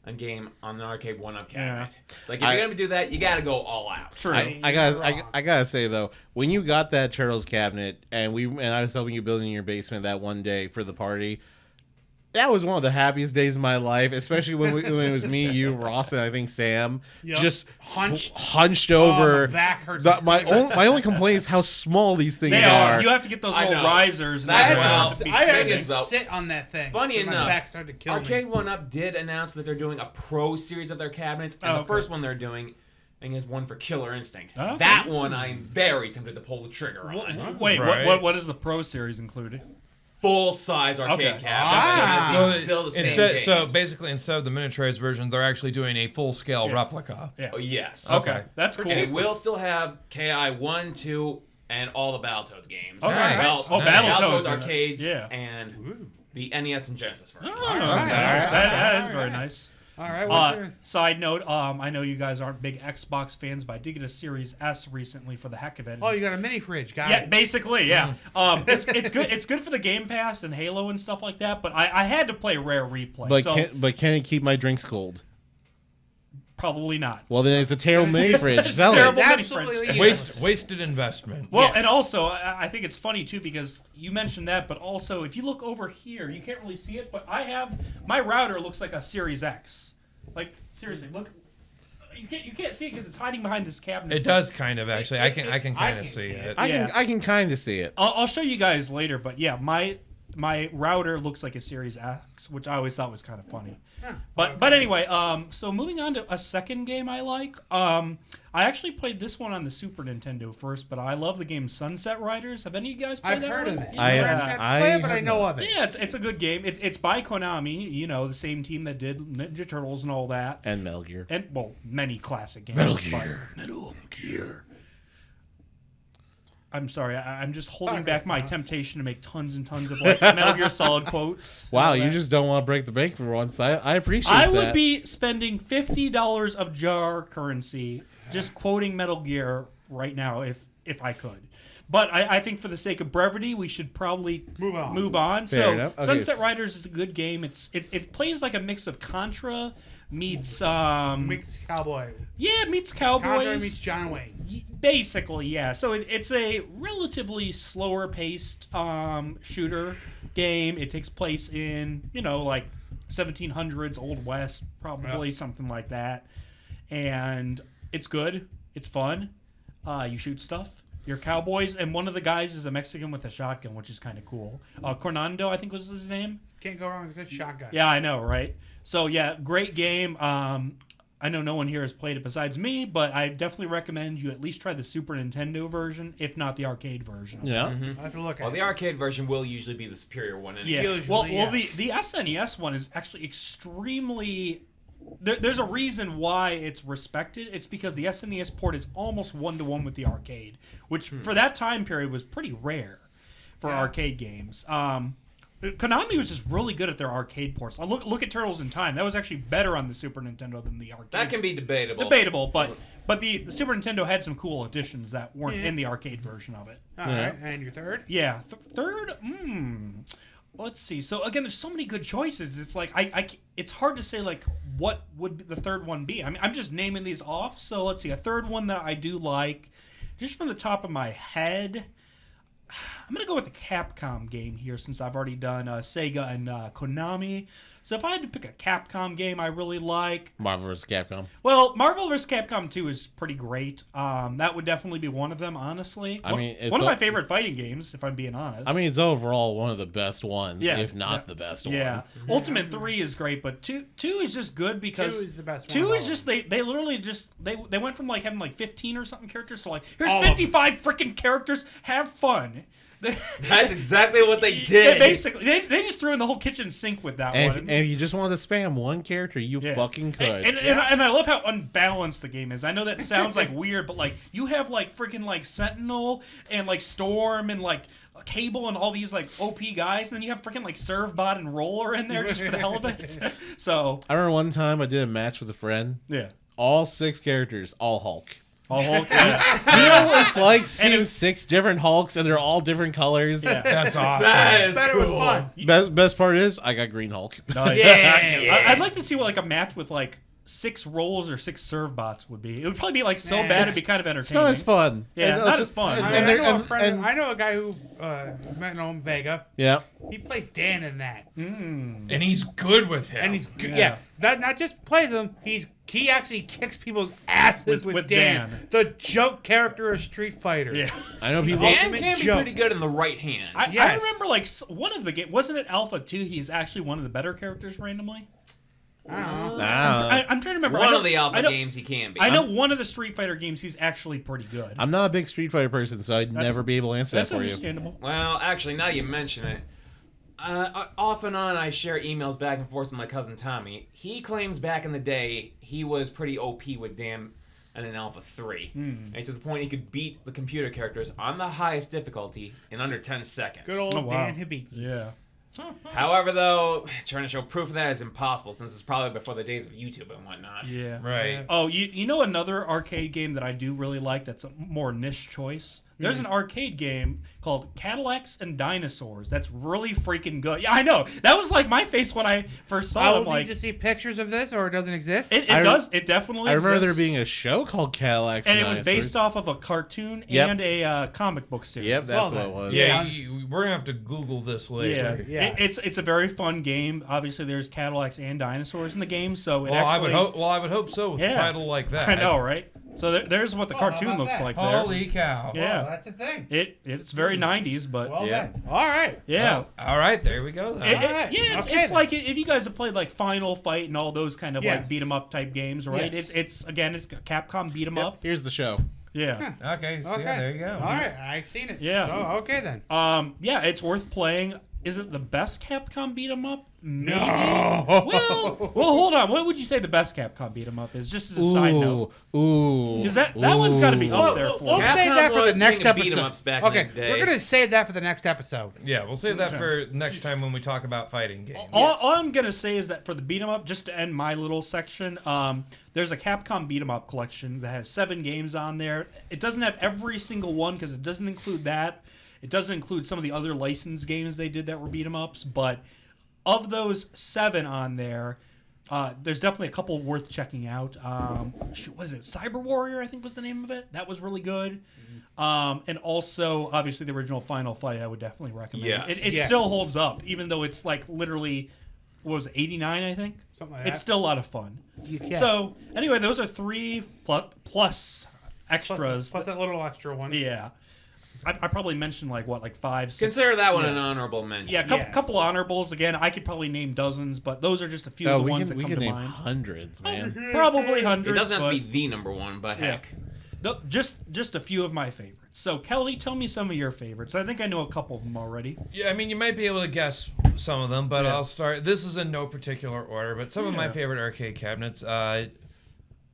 a game on the arcade 1-Up cabinet. Like, if you're going to do that, you got to go all out. True. I gotta say though, when you got that Turtles cabinet and I was helping you build in your basement that one day for the party, that was one of the happiest days of my life, especially when it was me, you, Ross, and I think Sam just hunched over. my back hurts. My only complaint is how small these things They are. are. You have to get those I little know. risers. That and well, everything. I had thing to is, though, sit on that thing. Funny My enough, back started to kill Arcade me. 1-Up did announce that they're doing a pro series of their cabinets, and the first one they're doing is one for Killer Instinct. Okay. That one I'm very tempted to pull the trigger on. Wait, Right. what is the Pro Series included? Full-size arcade Okay. cabinets. So, Still the same so games. basically, instead of the miniaturized version, they're actually doing a full-scale replica. Yeah. Oh, yes. Okay. That's cool. And it will still have KI 1, 2, and all the Battletoads games. Okay. Nice. Oh, Nice. Battletoads arcades, Yeah. and the NES and Genesis version. Oh, okay. That is very nice. All right. What's your... Side note, I know you guys aren't big Xbox fans, but I did get a Series S recently for the heck of it. Oh, you got a mini fridge. Got Yeah, it. basically, yeah. It's good. It's good for the Game Pass and Halo and stuff like that. But I had to play Rare Replay. But can it keep my drinks cold? Probably not. Well, then it's a terrible mini fridge. Sell terrible. it. Absolutely. Wasted investment. Well, Yes. and also, I think it's funny too because you mentioned that, but also if you look over here, you can't really see it, but my router looks like a Series X. Like seriously, look. You can't see it because it's hiding behind this cabinet. It does kind of actually. I can kind of can see see it. I can kind of see it. I'll show you guys later, but yeah, my router looks like a Series X, which I always thought was kind of funny. But anyway, so moving on to a second game I like. I actually played this one on the Super Nintendo first, but I love the game Sunset Riders. Have any of you guys played I've that heard one? of it. I Never have- got to I play it, but I have know not. of it. Yeah, it's a good game. It's by Konami, you know, the same team that did Ninja Turtles and all that. And Metal Gear. And, well, many classic games. Metal but- Gear. Metal Gear. I'm sorry, I'm just holding Sorry, back my sounds- temptation to make tons and tons of like Metal Gear Solid quotes. Wow, and all you that. just don't want to break the bank for once. I appreciate I that. would be spending $50 of jar currency just quoting Metal Gear right now if I could. But I think for the sake of brevity, we should probably move on. Fair So enough. Okay. Sunset Riders is a good game. It plays like a mix of Contra meets Meets Cowboy. meets Contra Cowboys. meets John Wayne. Basically, yeah. So it's a relatively slower paced shooter game. It takes place in, like 1700s, Old West, probably something like that. And it's good. It's fun. You shoot stuff. You're cowboys, and one of the guys is a Mexican with a shotgun, which is kind of cool. Cornando, I think was his name. Can't go wrong with a good shotgun. Yeah, I know, right? So yeah, great game. I know no one here has played it besides me, but I definitely recommend you at least try the Super Nintendo version, if not the arcade version. Yeah. I have to look at Well, it. the arcade version will usually be the superior one. Anyway. Yeah. Usually, well, yes. the SNES one is actually extremely. There's a reason why it's respected. It's because the SNES port is almost 1-to-1 with the arcade, which for that time period was pretty rare for arcade games. Konami was just really good at their arcade ports. Look at Turtles in Time. That was actually better on the Super Nintendo than the arcade. That can be debatable. Debatable, but the Super Nintendo had some cool additions that weren't in the arcade version of it. All right, and your third? Yeah, third. Let's see. So again, there's so many good choices. It's like it's hard to say like what would the third one be. I mean, I'm just naming these off. So let's see. A third one that I do like, just from the top of my head, I'm gonna go with the Capcom game here since I've already done Sega and Konami. So if I had to pick a Capcom game I really like, Marvel vs. Capcom. well, Marvel vs. Capcom 2 is pretty great. That would definitely be one of them, honestly. I mean, it's one of my favorite fighting games, if I'm being honest. I mean, it's overall one of the best ones, if not the best one. Yeah. Ultimate 3 is great, but 2 is just good because 2 is the best 2 one of is all. just they literally just they went from like having like 15 or something characters to like here's All of 55 freaking characters, have fun. That's exactly what they did. Basically, they just threw in the whole kitchen sink with that And one. if, and if you just wanted to spam one character, you fucking could. And I love how unbalanced the game is. I know that sounds like weird, but like you have like freaking like Sentinel and like Storm and like Cable and all these like OP guys, and then you have freaking like Servbot and Roller in there just for the hell of it. So I remember one time I did a match with a friend. yeah, All 6 characters, all Hulk. all whole You know what it's like seeing 6 different Hulks and they're all different colors? yeah. That's awesome. That is But cool. it was fun. Best part is I got Green Hulk. Nice. Yeah. I'd like to see what like a match with like 6 rolls or 6 serve bots would be. It would probably be like so Nah. bad it'd be kind of It's entertaining. not as fun. Yeah, And not it's as just- fun. and- I, and I they're- know a and- friend. and- I know a guy who met in Vega. Yeah. He plays Dan in that, And he's good with him. and he's good. Yeah, that not just plays him. He actually kicks people's asses with Dan, the joke character of Street Fighter. Yeah. I know people. Dan Ultimate can be joke. pretty good in the right hands. I Yes. remember like one of the game wasn't it Alpha 2? He's actually one of the better characters randomly. I don't know. I'm trying to remember. One I know, of the alpha I know, games he can be. I know one of the Street Fighter games he's actually pretty good. I'm not a big Street Fighter person, so I'd never be able to answer that That's for you. understandable. Well, actually, now you mention it, off and on I share emails back and forth with my cousin Tommy. He claims back in the day he was pretty OP with Dan and an Alpha 3. And to the point he could beat the computer characters on the highest difficulty in under 10 seconds. Good old Oh, wow. Dan Hibiki. Yeah. However, though, trying to show proof of that is impossible since it's probably before the days of YouTube and whatnot. Yeah. Right. Oh, you know another arcade game that I do really like that's a more niche choice? There's an arcade game called Cadillacs and Dinosaurs that's really freaking good. Yeah, I know. That was like my face when I first saw it. I I'm will like, need to see pictures of this, or it doesn't exist. it I- does. It definitely I remember there exists. being a show called Cadillacs And it was Dinosaurs. based off of a cartoon Yep. and a comic book series. Yep, that's Well, what it then. was. Yeah, Yeah. we're gonna have to Google this Yeah, later. Yeah. It's a very fun game. Obviously, there's Cadillacs and dinosaurs in the game, so it Well, actually. I would hope so with Yeah. a title like that. I know, right? So there's what the Oh, how cartoon about looks that? like there. Holy cow! Yeah. Oh, that's a thing. It's very 90s, but Well Yeah. then. All right. yeah. All right, there we go. Then. Alright. Yeah, it's Okay, then. like if you guys have played like Final Fight and all those kind of like Yes. beat 'em up type games, right? Yes. It's Capcom beat 'em Yep, up. here's the show. Yeah. Okay, so Okay. yeah, there you go. All right. I've seen it. Yeah. Oh, okay then. Yeah, it's worth playing. Is it the best Capcom beat 'em up? Maybe. No. Well, hold on. What would you say the best Capcom beat 'em up is? Just as a side note. Ooh. Because that one's got to be up there for We'll me. Capcom save that for was the next king of beat 'em episode. ups back in Okay, the day. we're gonna save that for the next episode. Yeah, we'll save that for next time when we talk about fighting games. All I'm gonna say is that for the beat 'em up, just to end my little section, there's a Capcom beat 'em up collection that has 7 games on there. It doesn't have every single one because it doesn't include that. It doesn't include some of the other licensed games they did that were beat 'em ups, but of those 7 on there, there's definitely a couple worth checking out. What is it? Cyber Warrior, I think was the name of it. That was really good. And also, obviously, the original Final Fight, I would definitely recommend. Yes. It Yes. still holds up, even though it's like literally, what was it, 89, I think? Something like It's that. still a lot of fun. Yeah. So, anyway, those are 3 plus extras. Plus that little extra one. Yeah. I probably mentioned like 5, 6. Consider that one yeah. an honorable mention. Yeah, couple honorables. Again, I could probably name dozens, but those are just a few Oh, of the we ones can that come name to mind. hundreds, man. Probably It hundreds. doesn't have but to be the number one, but Yeah. heck. just a few of my favorites. So, Kelly, tell me some of your favorites. I think I know a couple of them already. Yeah, I mean, you might be able to guess some of them, but Yeah. I'll start. This is in no particular order, but some of my Yeah. favorite arcade cabinets.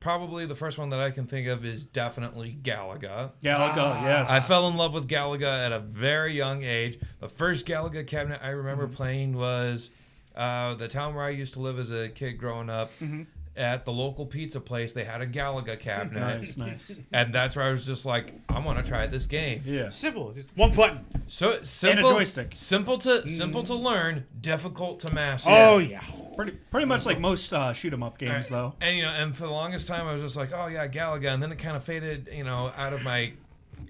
Probably the first one that I can think of is definitely Galaga. Galaga, yes. I fell in love with Galaga at a very young age. The first Galaga cabinet I remember Mm-hmm. playing was the town where I used to live as a kid growing up. Mm-hmm. At the local pizza place, they had a Galaga cabinet. Nice. And that's where I was just like, I want to try this game. Yeah. Simple. Just one button. So simple, joystick. simple to learn, difficult to master. Oh yeah. Pretty much like most shoot 'em up games, though. And and for the longest time, I was just like, oh yeah, Galaga, and then it kind of faded, out of my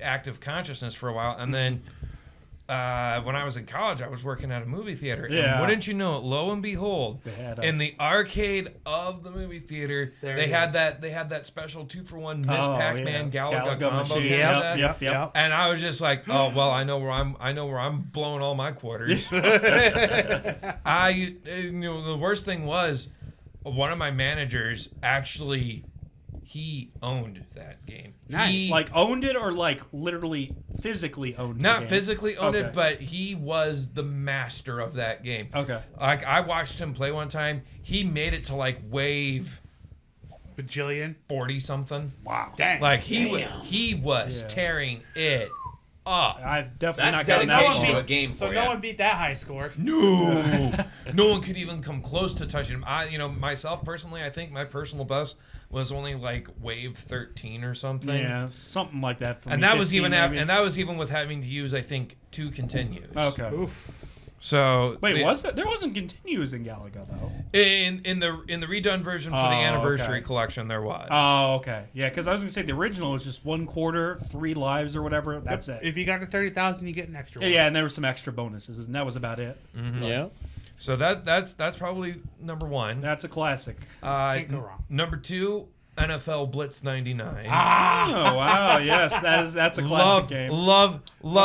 active consciousness for a while, and then when I was in college, I was working at a movie theater. Yeah. And wouldn't you know it, lo and behold, in the arcade of the movie theater, they had that special 2-for-1 Miss Pac-Man Galaga combo. Machine. Yep. And I was just like, oh well, I know where I'm blowing all my quarters. The worst thing was, one of my managers actually, he owned that game. Nice. He, like owned it, or like literally physically owned it? not physically owned it, but he was the master of that game. Okay. Like, I watched him play one time. He made it to like wave Bajillion. 40 something. Wow. Dang. Like he was tearing it up. I've definitely That's not gotten that dedication far. to a game So for no ya. one beat that high score. No, no one could even come close to touching him. Myself personally, I think my personal best was only like wave 13 or something. Yeah, something like that. For And me. that was 15 even maybe. and that was even with having to use, I think, 2 continues. Okay. Oof. So Wait, was that? There wasn't continues in Galaga though. in the redone version for the anniversary okay. collection there was. Oh, okay. Yeah, because I was gonna say the original was just 1 quarter, 3 lives or whatever. That's it. If you got to 30,000, you get an extra one. Yeah, and there were some extra bonuses, and that was about it. Yeah. So that's probably number 1. That's a classic. Can't go wrong. Number 2, NFL Blitz 99. Oh wow, yes, that's a classic game. Love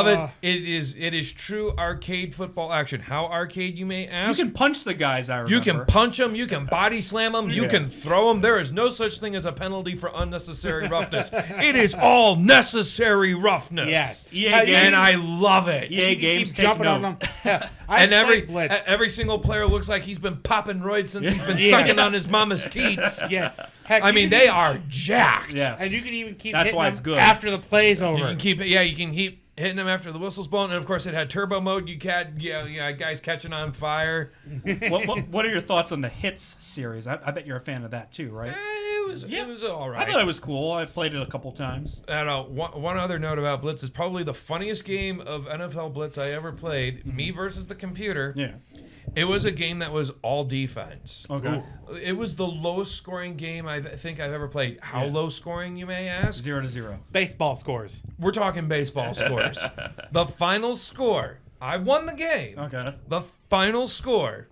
it. It is true arcade football action. How arcade, you may You ask? can punch the guys. I remember. You can punch them. You can body slam them. You Yeah. can throw them. There is no such thing as a penalty for unnecessary roughness. It is all necessary roughness. Yes. EA Have you- game. And I love it. EA You games keep take jumping on note. them. Yeah. I And played Blitz. every single player looks like he's been popping roids since he's been Yeah. sucking on his mama's teats. Yeah. Heck, I you mean, can they even- are jacked. Yes. And you can even keep That's hitting why them it's good. after the play's over. You can keep hitting them after the whistle's blown, and of course it had turbo mode. You had guys catching on fire. What are your thoughts on the Hits series? I bet you're a fan of that too, right? It was all right. I thought it was cool. I played it a couple times. And one other note about Blitz is probably the funniest game of NFL Blitz I ever played. Me versus the computer. Yeah. It was a game that was all defense. Okay. It was the lowest scoring game I think I've ever played. How low scoring, you may ask? 0-0. Baseball scores. We're talking baseball scores. The final score, I won the game. Okay. The final score,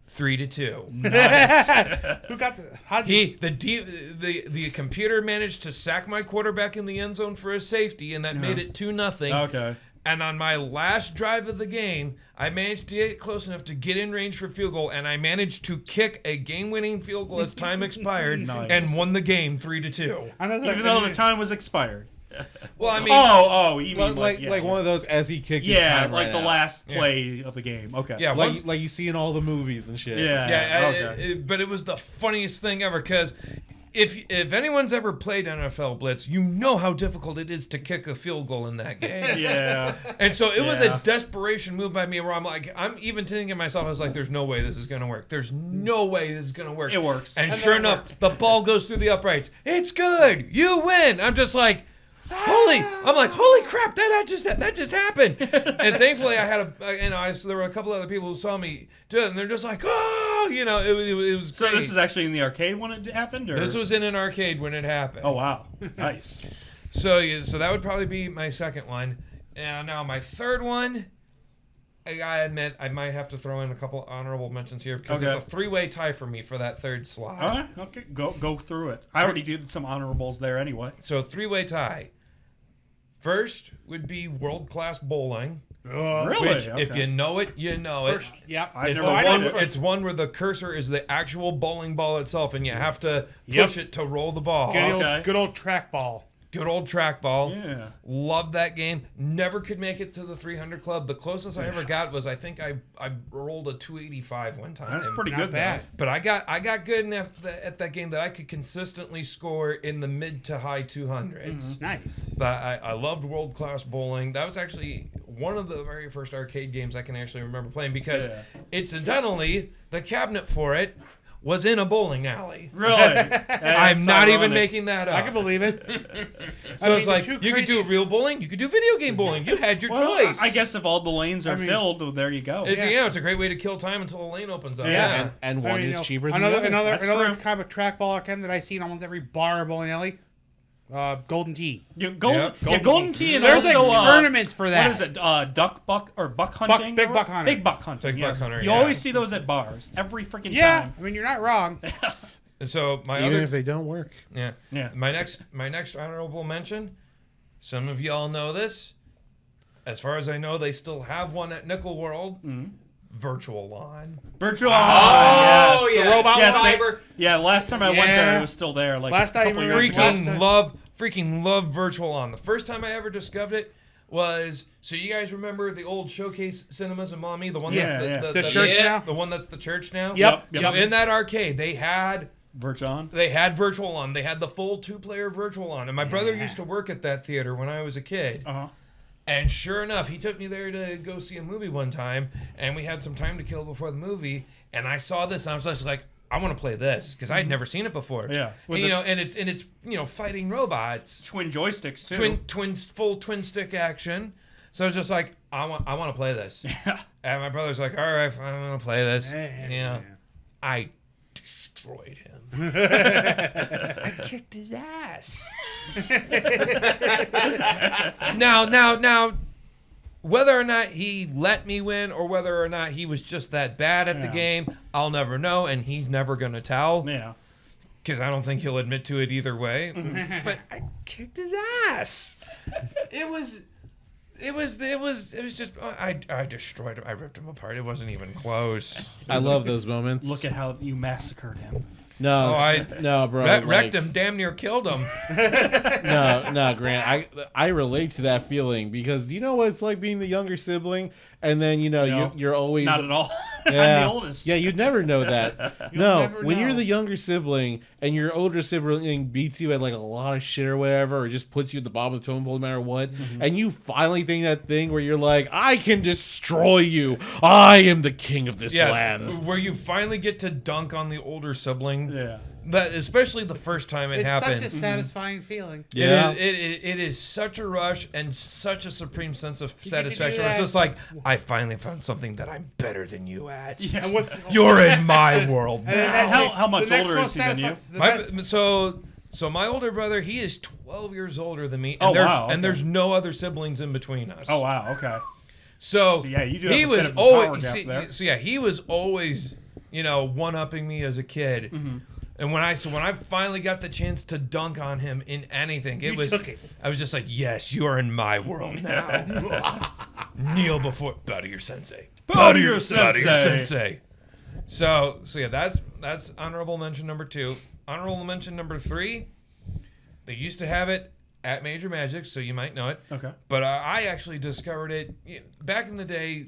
3-2. Who got the? How'd you? The computer managed to sack my quarterback in the end zone for a safety, and that made it 2-0. Okay. And on my last drive of the game, I managed to get close enough to get in range for field goal, and I managed to kick a game-winning field goal as time expired, Nice. and won the game 3-2. Even though the time was expired. Well, I mean, you mean Like one of those as he kicked his Yeah, time like right the out. last play of the game. Okay. yeah, once, Like you see in all the movies and shit. Yeah. yeah, Okay. but it was the funniest thing ever because if anyone's ever played NFL Blitz, you know how difficult it is to kick a field goal in that game. Yeah. And so it was Yeah. a desperation move by me where I'm even thinking to myself, I was like, there's no way this is going to work. There's no way this is going to work. It works. And And sure then it enough, worked. the ball goes through the uprights. It's good. You win. I'm just like, holy crap, that just happened. And thankfully I had there were a couple other people who saw me do it, and they're just like, oh, it was So great. this is actually in the arcade when it happened, or This was in an arcade when it happened. Oh wow, nice. So that would probably be my second one. And now my third one, I gotta admit, I might have to throw in a couple honorable mentions here because it's Okay. a 3-way tie for me for that third slot. All right, okay, go through it. I already did some honorables there anyway. So 3-way tie. First would be world class bowling. Really? Which, if you know it, you know it. First, yep. I It's, never the played one, it. it's one where the cursor is the actual bowling ball itself, and you have to push it to roll the ball. Okay. Good old trackball. Good old trackball. Yeah. Loved that game. Never could make it to the 300 club. The closest I ever got was I think I rolled a 285 one time. That's pretty Not good. bad. But I got good enough at that game that I could consistently score in the mid to high 200s. Nice. But I loved world class bowling. That was actually one of the very first arcade games I can actually remember playing because incidentally the cabinet for it was in a bowling alley. Really? I'm not even making that up. I can believe it. So it's like you could do real bowling, you could do video game bowling. You had your Well, choice. I guess if all the lanes are filled, well, there you go. It's a great way to kill time until a lane opens up. Yeah. And one is cheaper than another the other. another That's another true. kind of trackball game that I see in almost every bar or bowling alley. Golden Tee. Golden Tee, and there's also like tournaments for that. What is it? Duck buck or buck hunting? Big buck hunter. Big buck hunting. Big buck hunter, You yeah. always see those at bars every freaking Yeah, time. I mean you're not wrong. So my Even other, if they don't work. yeah. My next honorable mention. Some of y'all know this. As far as I know, they still have one at Nickel World. Virtual Lawn. Virtual. Oh, yes. yeah. The robot Yes, Cyber. Yeah, last time I went there, it was still there. Like Last a I couple remember- years ago. Freaking love Virtual Lawn. The first time I ever discovered it was, so you guys remember the old Showcase Cinemas in Maumee, the one Yeah, that's The church now? the one that's the church now. Yep. So in that arcade, they had Virtual. Virtual Lawn. They had the full 2-player Virtual Lawn, and my brother used to work at that theater when I was a kid. And sure enough, he took me there to go see a movie one time, and we had some time to kill before the movie. And I saw this, and I was just like, I want to play this because I had never seen it before. Yeah. And, it's fighting robots, Twin joysticks too. full twin stick action. So I was just like, I want to play this. Yeah. And my brother's like, all right, I'm gonna play this. Yeah. I destroyed him. I kicked his ass. Now, whether or not he let me win or whether or not he was just that bad at the game, I'll never know, and he's never gonna tell. Yeah. Because I don't think he'll admit to it either way. But I kicked his ass. It was just I destroyed him. I ripped him apart. It wasn't even close. I love those moments. Look at how you massacred him. No, no, bro. Wrecked him, damn near killed him. No, Grant. I relate to that feeling because you know what it's like being the younger sibling, and then you're always Not at all. Yeah, I'm the oldest. yeah, you'd never know that. never When you're know. the younger sibling and your older sibling beats you at like a lot of shit or whatever, or just puts you at the bottom of the totem pole no matter what, and you finally think that thing where you're like, I can destroy you. I am the king of this land. Where you finally get to dunk on the older sibling. Yeah. That, especially the first time it It's happened. such a satisfying feeling. Yeah. It is such a rush and such a supreme sense of get to do satisfaction. It's that. just like, I finally found something that I'm better than you at. Yeah. And what's You're in my world and now. How much the next older most is he than you? satisfying- the best- So my older brother, he is 12 years older than me, and Oh, wow, okay. and there's no other siblings in between us. Oh wow. Okay. So So, yeah, you do he have a was bit of a power always gap there. so yeah, he was always one-upping me as a kid. And when I finally got the chance to dunk on him in anything, took it. I was just like, yes, you are in my world now. Kneel before bow to your sensei. Bow to your Bow to your sensei. sensei. So yeah, that's honorable mention number 2. Honorable mention number 3. They used to have it at Major Magic, so you might know it. Okay. But I actually discovered it back in the day,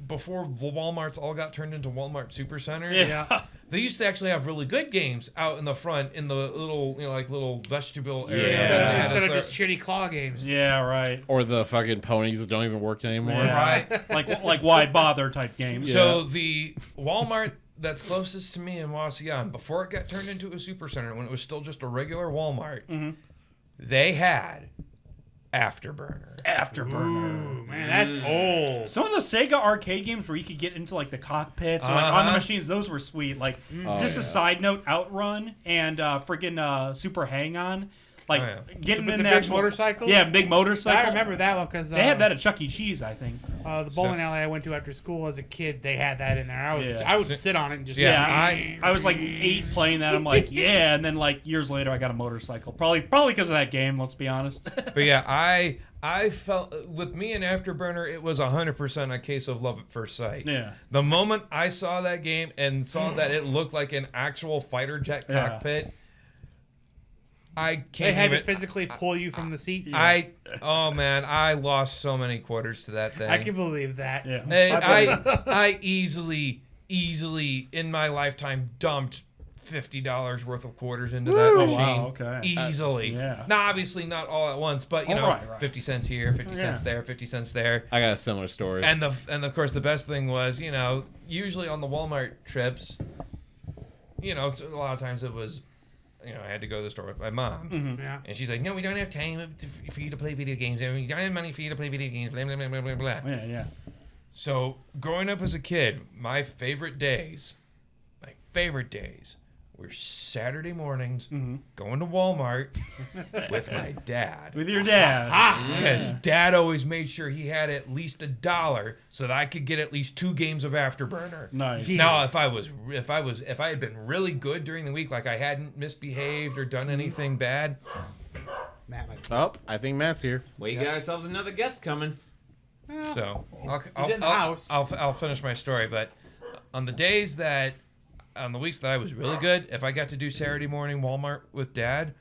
before the Walmarts all got turned into Walmart Supercenters. Yeah. They used to actually have really good games out in the front in the little, little vestibule area. Yeah. that they had Instead us of there. just shitty claw games. Yeah. Right. Or the fucking ponies that don't even work anymore. Yeah. Right. like why bother type games. So the Walmart that's closest to me in Waseon, before it got turned into a Supercenter, when it was still just a regular Walmart, they had Afterburner. Afterburner. Man, that's old. Some of the Sega arcade games where you could get into like the cockpits or like on the machines, those were sweet. Like just a side note, Outrun and freaking Super Hang On. Like getting With in the the big actual motorcycles? Yeah, big motorcycle. I remember that one because They had that at Chuck E. Cheese, I think. the bowling alley I went to after school as a kid. They had that in there. I would sit on it and just I was like 8 playing that. I'm like, yeah, and then like years later, I got a motorcycle. Probably because of that game. Let's be honest. But yeah, I felt with me and Afterburner, it was 100% a case of love at first sight. Yeah. The moment I saw that game and saw that it looked like an actual fighter jet cockpit, I can't They had even. to physically pull you from the seat. Oh man, I lost so many quarters to that thing. I can believe that. Yeah. And I easily in my lifetime dumped $50 worth of quarters into that machine. Wow, okay. Easily. Yeah. Now, obviously not all at once, but right. 50 cents here, 50 cents there, 50 cents there. I got a similar story. And of course the best thing was, usually on the Walmart trips, a lot of times it was, I had to go to the store with my mom. Yeah. And she's like, no, we don't have time for you to play video games. And we don't have money for you to play video games, blah, blah, blah, blah, blah, blah. Yeah. So growing up as a kid, my favorite days were Saturday mornings going to Walmart with my dad. With your dad. Because Dad always made sure he had at least $1 so that I could get at least 2 games of Afterburner. Nice. Now, if I had been really good during the week, like I hadn't misbehaved or done anything bad. Oh, I think Matt's here. We got ourselves another guest coming. So in the house. I'll finish my story. But on the weeks that I was really good, if I got to do Saturday morning Walmart with Dad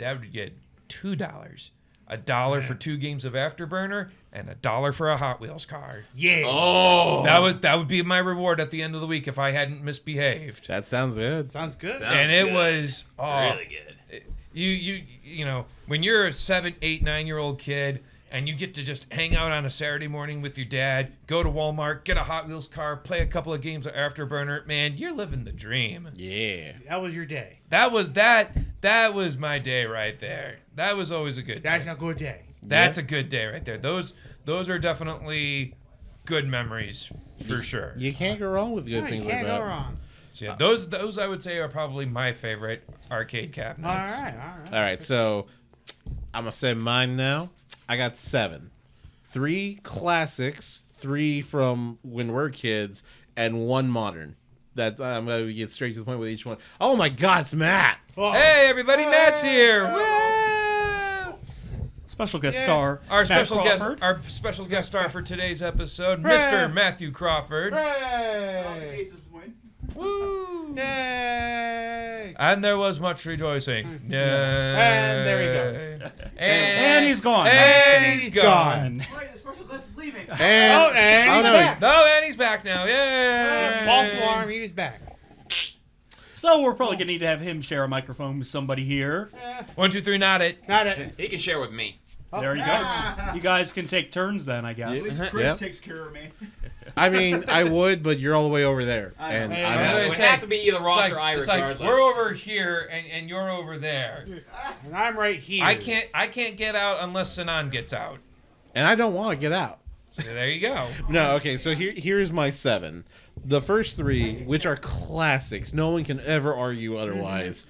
would get $2. $1 for 2 games of Afterburner and $1 for a Hot Wheels car. Yeah. Oh. That would be my reward at the end of the week if I hadn't misbehaved. That sounds good. Sounds good. And it was really good. You know, when you're a 7, 8, 9-year-old kid and you get to just hang out on a Saturday morning with your dad, go to Walmart, get a Hot Wheels car, play a couple of games of Afterburner, man, you're living the dream. Yeah. That was your day. That was my day right there. That was always a good day. That's a good day. That's a good day right there. Those are definitely good memories for sure. You can't go wrong with good No, things you like can't that. go wrong. So yeah, those I would say are probably my favorite arcade cabinets. All right. All right, so I'm gonna say mine now. I got 7, 3 classics, 3 from when we're kids, and 1 modern. That I'm gonna get straight to the point with each one. Oh my God, it's Matt! Oh. Hey everybody, Matt's here. Woo! Special guest star. Our Matt special Crawford. our special guest star for today's episode, Hooray! Mr. Matthew Crawford. Hooray! Woo! Yay! And there was much rejoicing. Yay. And there he goes. And he's gone. And he's gone. Wait, the special guest is leaving. And, and he's no, back. No, and he's back now. Yay! False alarm. He was back. So we're probably going to need to have him share a microphone with somebody here. 1, 2, 3, not it. Not it. He can share with me. There he goes. You guys can take turns then, I guess. Chris Yep. takes care of me. I mean, I would, but you're all the way over there, and Hey, I'm I out. was It would say, have to be either Ross it's or I, it's regardless. we're over here and you're over there. And I'm right here. I can't get out unless Sinan gets out. And I don't want to get out. So there you go. No, okay, so here's my 7. The first 3, which are classics, no one can ever argue otherwise.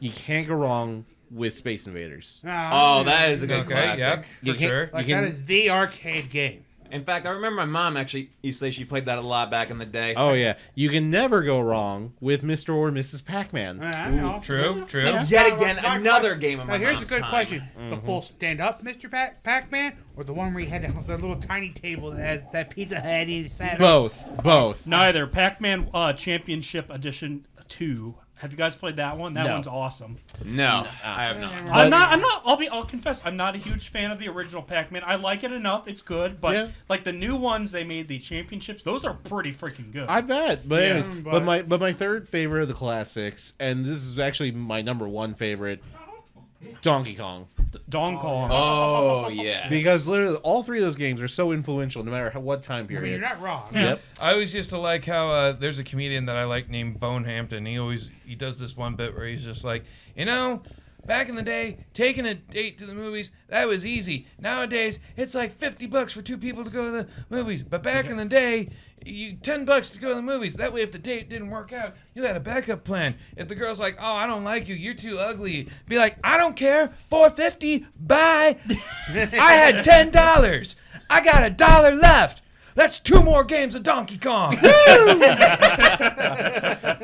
You can't go wrong with Space Invaders. Oh, that is a good Okay, classic. yep, You for can't- sure. Like you can- that is the arcade game. In fact, I remember my mom actually used to say she played that a lot back in the day. Oh yeah, you can never go wrong with Mr. or Mrs. Pac-Man. I know. True. Yet again, My another question- game of my Now, here's a mom's good time. question: the full stand-up Mr. Pac-Man, or the one where you had the little tiny table that has that Pizza Hut and you sat on? Both. Neither. Pac-Man Championship Edition 2. Have you guys played that one? That No. one's awesome. No, I have not. But- I'm not. I'll confess, I'm not a huge fan of the original Pac-Man. I like it enough; it's good. But Yeah. like the new ones they made, the championships, those are pretty freaking good. I bet. But Yeah, anyways, but- but my third favorite of the classics, and this is actually my number 1 favorite, Donkey Kong. Don Kong. Oh, yeah. Because literally all 3 of those games are so influential no matter what time I mean, you're period. not wrong. Yep. I always used to like how there's a comedian that I like named Bone Hampton. He does this one bit where he's just like, back in the day, taking a date to the movies, that was easy. Nowadays, it's like $50 for 2 people to go to the movies. But back in the day, $10 to go to the movies. That way, if the date didn't work out, you had a backup plan. If the girl's like, "Oh, I don't like you. You're too ugly," be like, "I don't care. $4.50. Bye. I had $10. I got $1 left. That's 2 more games of Donkey Kong."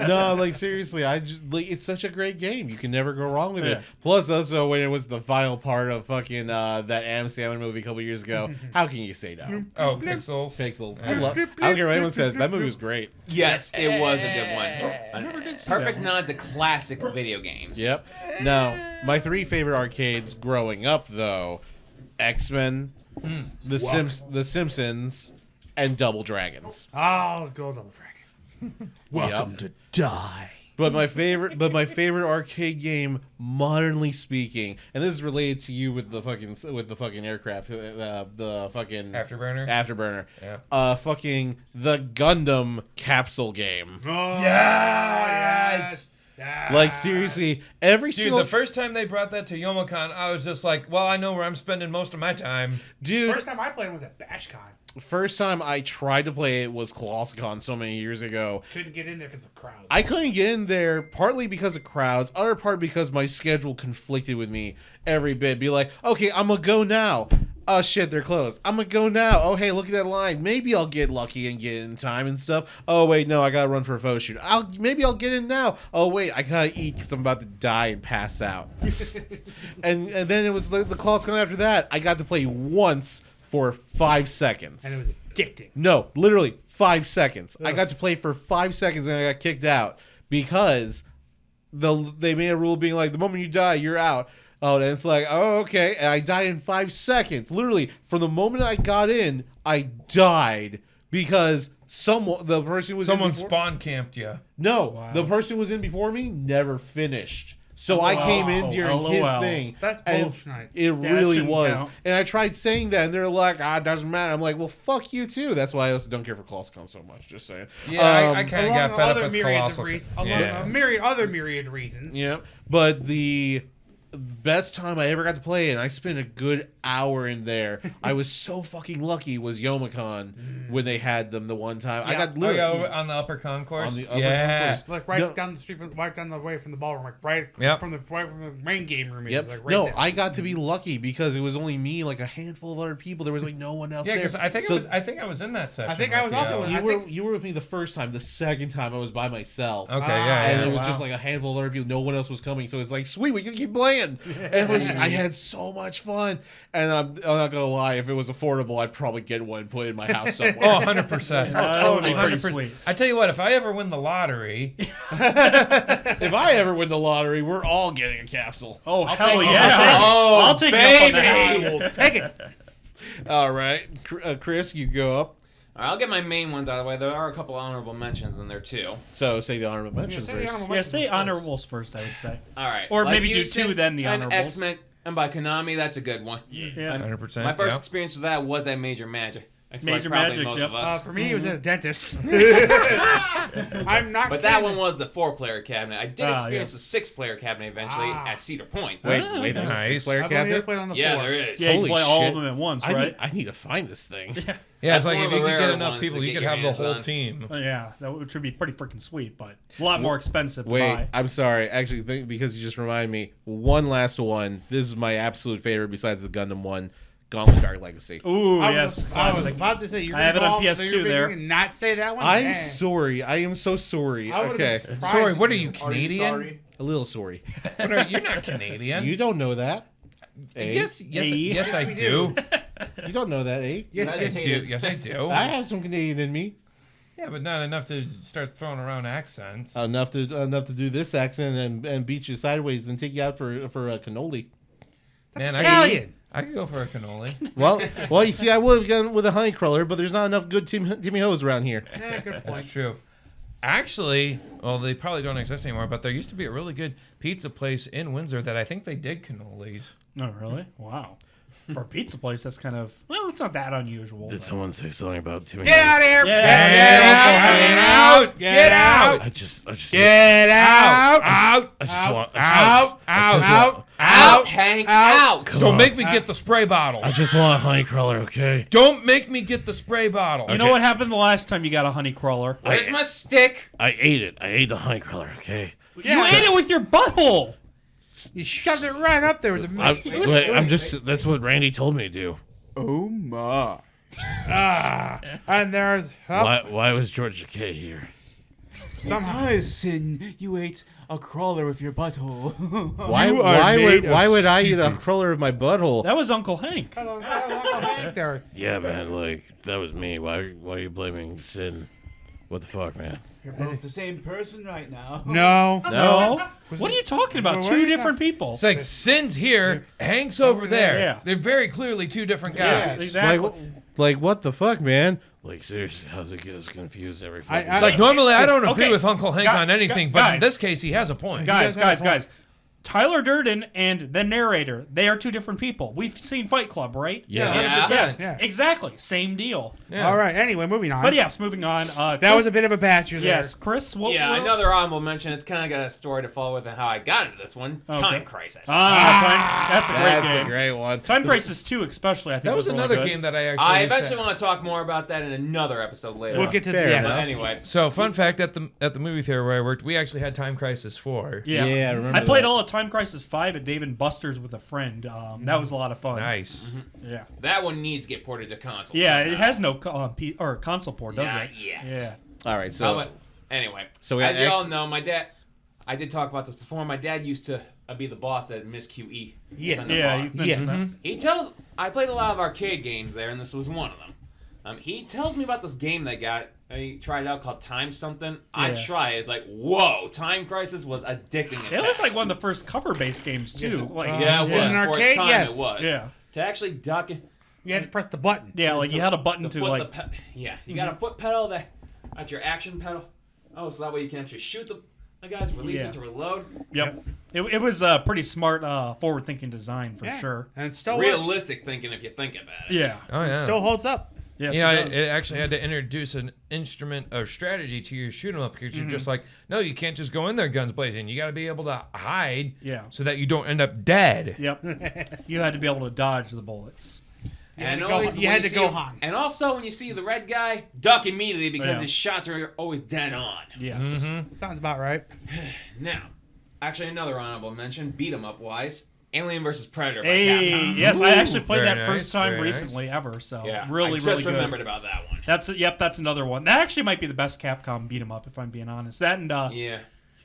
No, like seriously, it's such a great game. You can never go wrong with Yeah. it. Plus, also when it was the final part of fucking that Adam Sandler movie a couple years ago, how can you say no? Oh, Pixels. Pixels. I don't care what anyone says. That movie was great. Yes, it was a good one. I never did see Perfect that nod to classic video games. Yep. Now, my 3 favorite arcades growing up though, X-Men, The Simpsons, and Double Dragons. Oh, go Double Dragon. Welcome to die. But my favorite arcade game, modernly speaking, and this is related to you with the fucking aircraft, the fucking Afterburner. Yeah. Fucking the Gundam capsule game. Oh, Yes. Like seriously, every Dude, single the first time they brought that to Youmacon, I was just like, well, I know where I'm spending most of my time. dude. First time I played was at BashCon. First time I tried to play it was ColossCon so many years ago. Couldn't get in there because of crowds. I couldn't get in there partly because of crowds, other part because my schedule conflicted with me every bit. Be like, okay, I'm gonna go now. Oh shit, they're closed. I'm gonna go now. Oh hey, look at that line. Maybe I'll get lucky and get in time and stuff. Oh wait, no, I gotta run for a photo shoot. Maybe I'll get in now. Oh wait, I gotta eat because I'm about to die and pass out. and then it was the ColossCon after that. I got to play once for 5 seconds. And it was addicting. No, literally 5 seconds. I got to play for 5 seconds and I got kicked out because they made a rule being like, the moment you die, you're out. Oh, and it's like, oh, okay. And I died in 5 seconds. Literally, from the moment I got in, I died because the person was Someone in before, spawn camped you. No, the person who was in before me never finished. So I came in during his thing. That's and bullshit. it really shouldn't was. count. And I tried saying that, and they're like, it doesn't matter. I'm like, well, fuck you, too. That's why I also don't care for ColossCon so much. Just saying. Yeah, I kind of got fed up other with myriads Colossal. of reasons, Yeah. other myriad reasons. Yeah, but the best time I ever got to play it, and I spent a good hour in there. I was so fucking lucky. Was Youmacon when they had them the one time. I got Oh, literally yeah, on the upper concourse. on the upper Yeah. concourse. Like right No. down the street, right down the way from the ballroom, like right Yep. from the main game room. Yep. Like right No, there. I got to be lucky because it was only me, like a handful of other people. There was like no one else Yeah, there. because I think So I think I was in that session. I think I was with also you. with- you I were think- you were with me the first time. The second time I was by myself. Okay, yeah, And yeah. it was just like a handful of other people. No one else was coming. So it's like, sweet, we can keep playing. And it was, I had so much fun. And I'm not going to lie, if it was affordable, I'd probably get one and put it in my house somewhere. Oh, 100%. That would be pretty 100%. sweet. I tell you what, if I ever win the lottery, If I ever win the lottery, we're all getting a capsule. Oh, hell take it. yeah. Oh, I'll take it up on baby. that. We'll take it. All right. Chris, you go up. All right, I'll get my main ones out of the way. There are a couple honorable mentions in there too. So say the honorable mentions say the first. honorable Yeah, say honorables first, I would say. All right, Or maybe you do said, two, then the an honorables. X-Men and by Konami, that's a good one. Yeah. 100%. My first yeah. experience with that was at Major Magic. Major Probably Magic, most yep. of us. For me, it was at a dentist. I'm not. But that kidding. one was the 4-player cabinet. I did Ah, experience yes. the 6-player cabinet eventually Ah. at Cedar Point. Wait, Ah, there's a nice. 6-player I've only ever cabinet? played on the Yeah, floor. there is. Yeah, you Holy can play all shit. of them at once, I right? need to find this thing. Yeah, That's it's like one if of you the could get rarer enough ones people, to you get could your have the hands whole on. team. Yeah, that would be pretty freaking sweet, but a lot more expensive to Wait, buy. I'm sorry. Actually, because you just reminded me. One last one. This is my absolute favorite besides the Gundam one. Gauntlet Dark Legacy. Ooh, I yes, was classic. about to say you. I have it on PS2 you're there. gonna not say that one. I'm Dang. sorry. I am so sorry. I would've Okay. been surprised Sorry, if what are you- you, Canadian? A little sorry. What are, you're not Canadian. You don't know that. Eh? yes, yes, I We do. You don't know that, eh? Yes, I yes, do. Yes, I do. I have some Canadian in me. Yeah, but not enough to start throwing around accents. Enough to do this accent and beat you sideways and take you out for a cannoli. Man, Italian. I could go for a cannoli. Well, you see, I would have gone with a honey cruller, but there's not enough good Timmy Hoes around here. Yeah, good point. That's true. Actually, well, they probably don't exist anymore, but there used to be a really good pizza place in Windsor that I think they did cannolis. Oh, really? Wow. For a pizza place, that's kind of, well, it's not that unusual. Did but- someone say something about Timmy? Get out of here! Get out! Get out! I just Get out! Out! I just want Out! Out! Out, Hank, out! Don't make me get the spray bottle. I just want a honey crawler, okay? Don't make me get the spray bottle. You know what happened the last time you got a honey crawler? Where's my stick? I ate it. I ate the honey crawler, okay? You ate it with your butthole. You shoved it right up there. It was I'm just. That's what Randy told me to do. Oh my. and there's Why was George Takei here? somehow. Because, Sin, you ate a crawler with your butthole. Why would I eat a cruller of my butthole? That was Uncle Hank. There. Yeah, man. Like that was me. Why are you blaming Sin? What the fuck, man? You're both the same person right now. No. No. What are you talking about? What are Two you different people. It's like Sin's here, Hank's over there. Yeah. They're very clearly two different Yes, guys. exactly. Like what the fuck, man? Like seriously, how's it get us confused every I- fucking It's like normally I don't agree Okay. with Uncle Hank on anything, but in guys. this case he has a point. Guys. Tyler Durden and the narrator, they are two different people. We've seen Fight Club, right? Yeah. Yes, Yeah. exactly. Same deal. Yeah. All right. Anyway, moving on. But yes, moving on. that was a bit of a batcher there. Yes, Chris. What, Another honorable mention. It's kind of got a story to follow with and how I got into this one. Okay. Time Crisis. That's a great That's game. a great one. Time Crisis 2 especially, I think That was really another good. game that I actually. I used to eventually have. want to talk more about that in another episode later. We'll get to Fair yeah. enough. But anyway. So, fun fact: at the movie theater where I worked, we actually had Time Crisis 4. Yeah, Yeah, I remember I played that. all of Time Crisis 5 at Dave and Buster's with a friend. That was a lot of fun. Nice. Yeah. That one needs to get ported to console. Yeah, somehow. it has no console port, does Not it? yet. Yeah. All right, so But anyway, So we as had you all X- know, my dad. I did talk about this before. My dad used to be the boss at Miss QE. Yes. Center Yeah, Bar. you've mentioned that. He tells. I played a lot of arcade games there, and this was one of them. He tells me about this game they got. He tried it out called Time something. I Yeah. tried it. It's like, whoa, Time Crisis was addicting as It was heck. like one of the first cover-based games too. Yeah, it was. In an For its arcade, time, yes. it was. Yeah. To actually duck it. You had to press the button. Yeah, like you had a button The to foot, like. you got a foot pedal that's your action pedal. Oh, so that way you can actually shoot the guys, release Yeah. it to reload. Yep. It was a pretty smart, forward-thinking design for Yeah. sure. And it still works. Realistic thinking if you think about it. Yeah. Oh yeah. Still holds up. Yes, You know, it does. it actually had to introduce an instrument of strategy to your shoot 'em up because you're just like, no, you can't just go in there guns blazing. You got to be able to hide, Yeah. so that you don't end up dead. Yep. You had to be able to dodge the bullets. And go- always you when had to see go him- Han. And also when you see the red guy, duck immediately because Yeah. his shots are always dead on. Yes. Sounds about right. Now, actually another honorable mention, beat 'em up wise, Alien vs Predator by Hey, Capcom. yes, I actually played Very that nice, first time very nice. recently ever. So Yeah, really, I just really good. remembered about that one. That's another one. That actually might be the best Capcom beat 'em up, if I'm being honest. That and Yeah.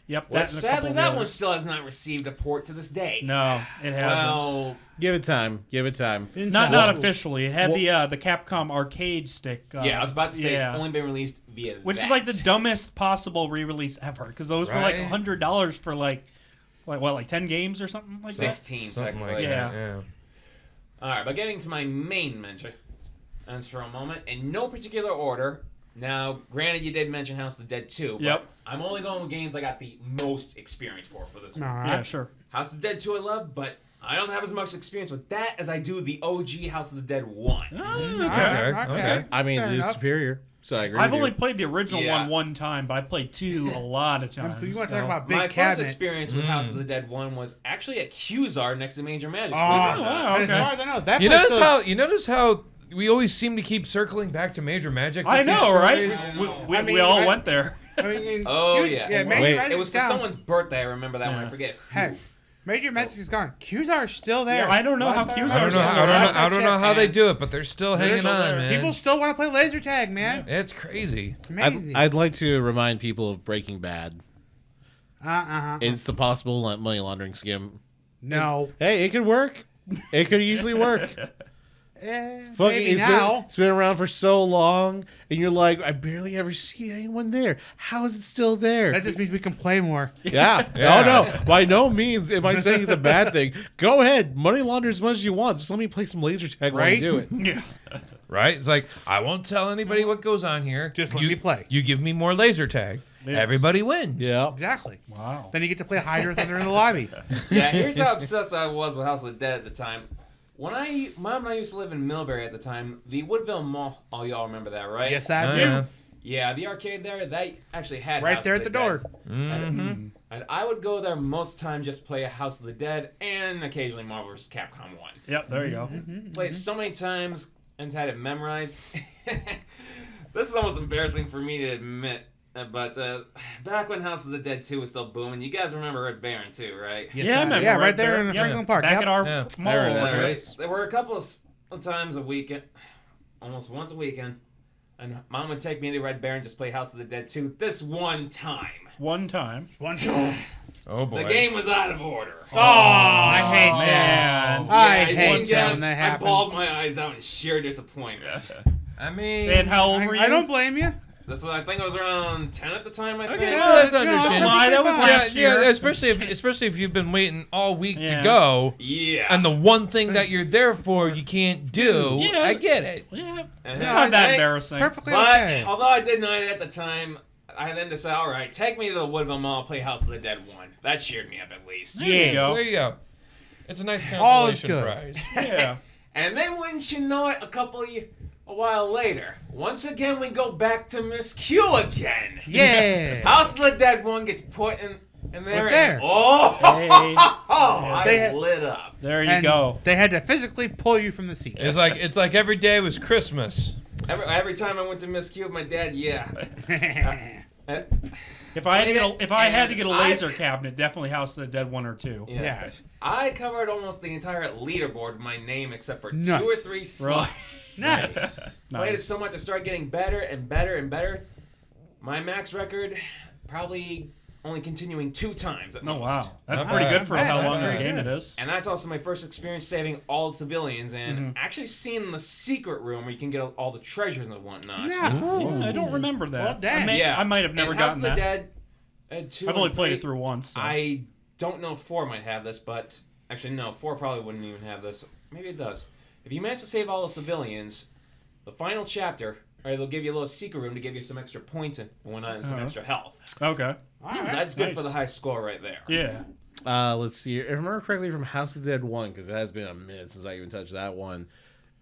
yep. Well, That and a couple sadly, of the that one others. still has not received a port to this day. No, it hasn't. Well, give it time. Give it time. not officially. It had the Capcom arcade stick. yeah, I was about to say yeah. it's only been released via Which that. is like the dumbest possible re-release ever, because those were like Right. $100 for like 10 games or something like that. 16 Something like technically. Yeah. that. Yeah. All right, but getting to my main mention, as for a moment, in no particular order. Now, granted, you did mention House of the Dead 2, but Yep. I'm only going with games I got the most experience for this one. All right. Yeah, sure. House of the Dead 2 I love, but I don't have as much experience with that as I do the OG House of the Dead 1. Okay. Okay. I mean, Fair it is enough. superior, so I agree. I've with only you. played the original Yeah. one time, but I played 2 a lot of times. You want to so- talk about big My cabinet? first experience with House of the Dead 1 was actually at Qzar next to Major Magic. Oh, believe it or not. wow, as okay. far as I know, that You place notice still- how we always seem to keep circling back to Major Magic. I with these know, right? stories? We I mean, all I- went there. I mean, Oh, Q's- yeah. Yeah, Major Wait. Magic's It was for down. someone's birthday. I remember that one. Yeah. I forget. Heck, Major Magic is gone. Qzar is still there. Yeah, I don't know how Last Qzar time- I don't know. Last I don't know how they checked, do it, but they're still hanging still on, there. man. People still want to play laser tag, man. It's crazy. It's amazing. I'd like to remind people of Breaking Bad. Uh-huh. It's the possible money laundering scheme. No. Hey, it could work. It could easily work. Fucking, Maybe now. it's been around for so long, and you're like, I barely ever see anyone there. How is it still there? That just means we can play more. Yeah. Yeah. Oh, no. By no means am I saying it's a bad thing. Go ahead. Money launder as much as you want. Just let me play some laser tag while you Right? do it. Yeah. Right? It's like, I won't tell anybody what goes on here. Just let you, me play. You give me more laser tag. Yes. Everybody wins. Yeah. Exactly. Wow. Then you get to play Hydra Thunder in the lobby. Yeah, here's how obsessed I was with House of the Dead at the time. When Mom and I used to live in Millbury at the time, the Woodville Mall, all y'all remember that, right? Yes, I Oh, do. yeah. Yeah, the arcade there, they actually had Right House there of at the Dead. door. Mm-hmm. And I would go there most time just play a House of the Dead and occasionally Marvel vs. Capcom 1. Yep, there you go. Played so many times and had it memorized. This is almost embarrassing for me to admit, but back when House of the Dead 2 was still booming, you guys remember Red Baron too, right? Yes, Yeah, I I do. remember Yeah, right right there there. in the Yeah. Franklin Park. Back Yep. at our Yeah. mall. I remember that. Right. place. There were a couple of times a weekend, almost once a weekend, and Mom would take me to Red Baron just play House of the Dead 2. This one time, One time. One time. Oh, boy. the game was out of order. Oh, I hate that. Man. I Yeah, hate one that guess, when that I happens. bawled my eyes out in sheer disappointment. I mean... And how old were you? I don't blame you. This was, I think I was around 10 at the time, I think. Okay, Yeah, so that's yeah, understandable. Why, that was Yeah, last year. Yeah, especially if you've been waiting all week to Yeah. go, Yeah. and the one thing that you're there for you can't do. Yeah. I get it. Yeah. And It's not that I- embarrassing. Perfectly But okay. although I did know it at the time, I then decided, all right, take me to the Woodville Mall, play House of the Dead 1. That cheered me up at least. There you go. There you go. It's a nice All is consolation good. prize. Yeah. And then, wouldn't you know it, a while later, once again we go back to Miss Q again. Yeah. House of the Dead 1 gets put in there. Right there. I lit up. There you go. They had to physically pull you from the seat. It's like every day was Christmas. Every time I went to Miss Q with my dad, yeah. If I had to get a laser cabinet, definitely House of the Dead 1 or 2. Yeah. Yes. I covered almost the entire leaderboard with my name except for Nice. 2 or 3 slots. Nice. Played it so much I started getting better and better and better. My max record probably only continuing 2 times at most. Oh, wow. That's Not pretty bad. good for how Not long bad. a game it is. And that's also my first experience saving all the civilians and actually seeing the secret room where you can get all the treasures and whatnot. Yeah. I don't remember that. Well, dang. Yeah. I might have never and House gotten of the that. Dead, 2 I've only and played 3, it through once. So. I don't know if 4 might have this, but actually no, 4 probably wouldn't even have this. Maybe it does. If you manage to save all the civilians, the final chapter, or they'll give you a little secret room to give you some extra points and whatnot and some extra health. Okay. That's good Nice. for the high score right there. Yeah. Let's see. If I remember correctly from House of the Dead 1, because it has been a minute since I even touched that one.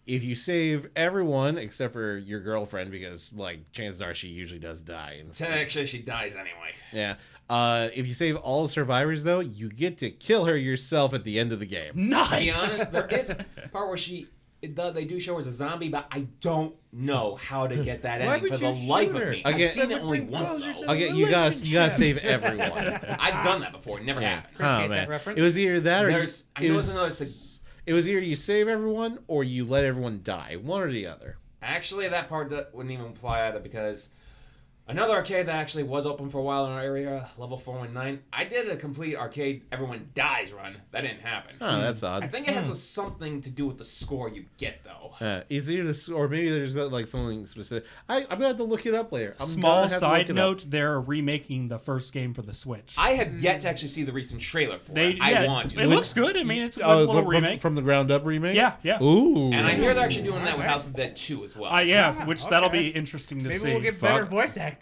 If you save everyone except for your girlfriend, because like chances are she usually does die. Actually, she dies anyway. Yeah. If you save all the survivors, though, you get to kill her yourself at the end of the game. To be Nice. honest, there is a part where they do show her as a zombie, but I don't know how to get that Why ending for would the you life shoot of her? me. Okay. I've seen it only Bring once closure though. to the Okay, you gotta save relationship. everyone. I've done that before. It never Yeah. happens. Oh Appreciate that man, reference. it was either that or I know it's another. it was either you save everyone or you let everyone die. One or the other. Actually, that part wouldn't even apply either because another arcade that actually was open for a while in our area, level 419, I did a complete arcade everyone dies run. That didn't happen. Oh, that's odd. I think it has something to do with the score you get, though. It's either this, or maybe there's like something specific. I'm gonna have to look it up later. Small side note: they're remaking the first game for the Switch. I have yet to actually see the recent trailer for it. I want to. It looks good. I mean, it's a good little remake. from the ground up remake. Yeah, yeah. Ooh. And I hear they're actually doing that with House of the Dead 2 as well. Yeah, which that'll okay. be interesting to Maybe see. we'll get better voice acting.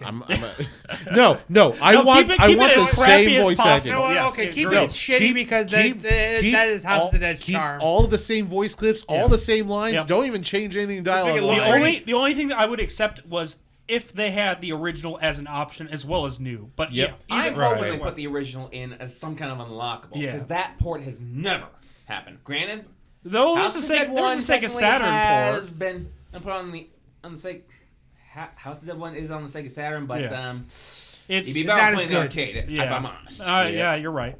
No. I want keep the it as same crappy as voice possible. acting. You know what? Yes, Okay, keep no, it shitty because that is House of the Dead's keep charm. all the same voice clips, all the same lines. Yep. Don't even change anything in dialogue. it The look wise. only thing that I would accept was if they had the original as an option as well as new. But Yep. yeah, I'm either hoping way. they put the original in as some kind of unlockable Yeah. because that port has never happened. Granted, Though House there's of a the Dead Sega, 1 there's a Sega technically Saturn has port. been put on the Sega. House of the Dead 1 is on the Sega Saturn, but Yeah. it'd It's be not better as playing the good. arcade if yeah. I'm honest. Yeah, you're right.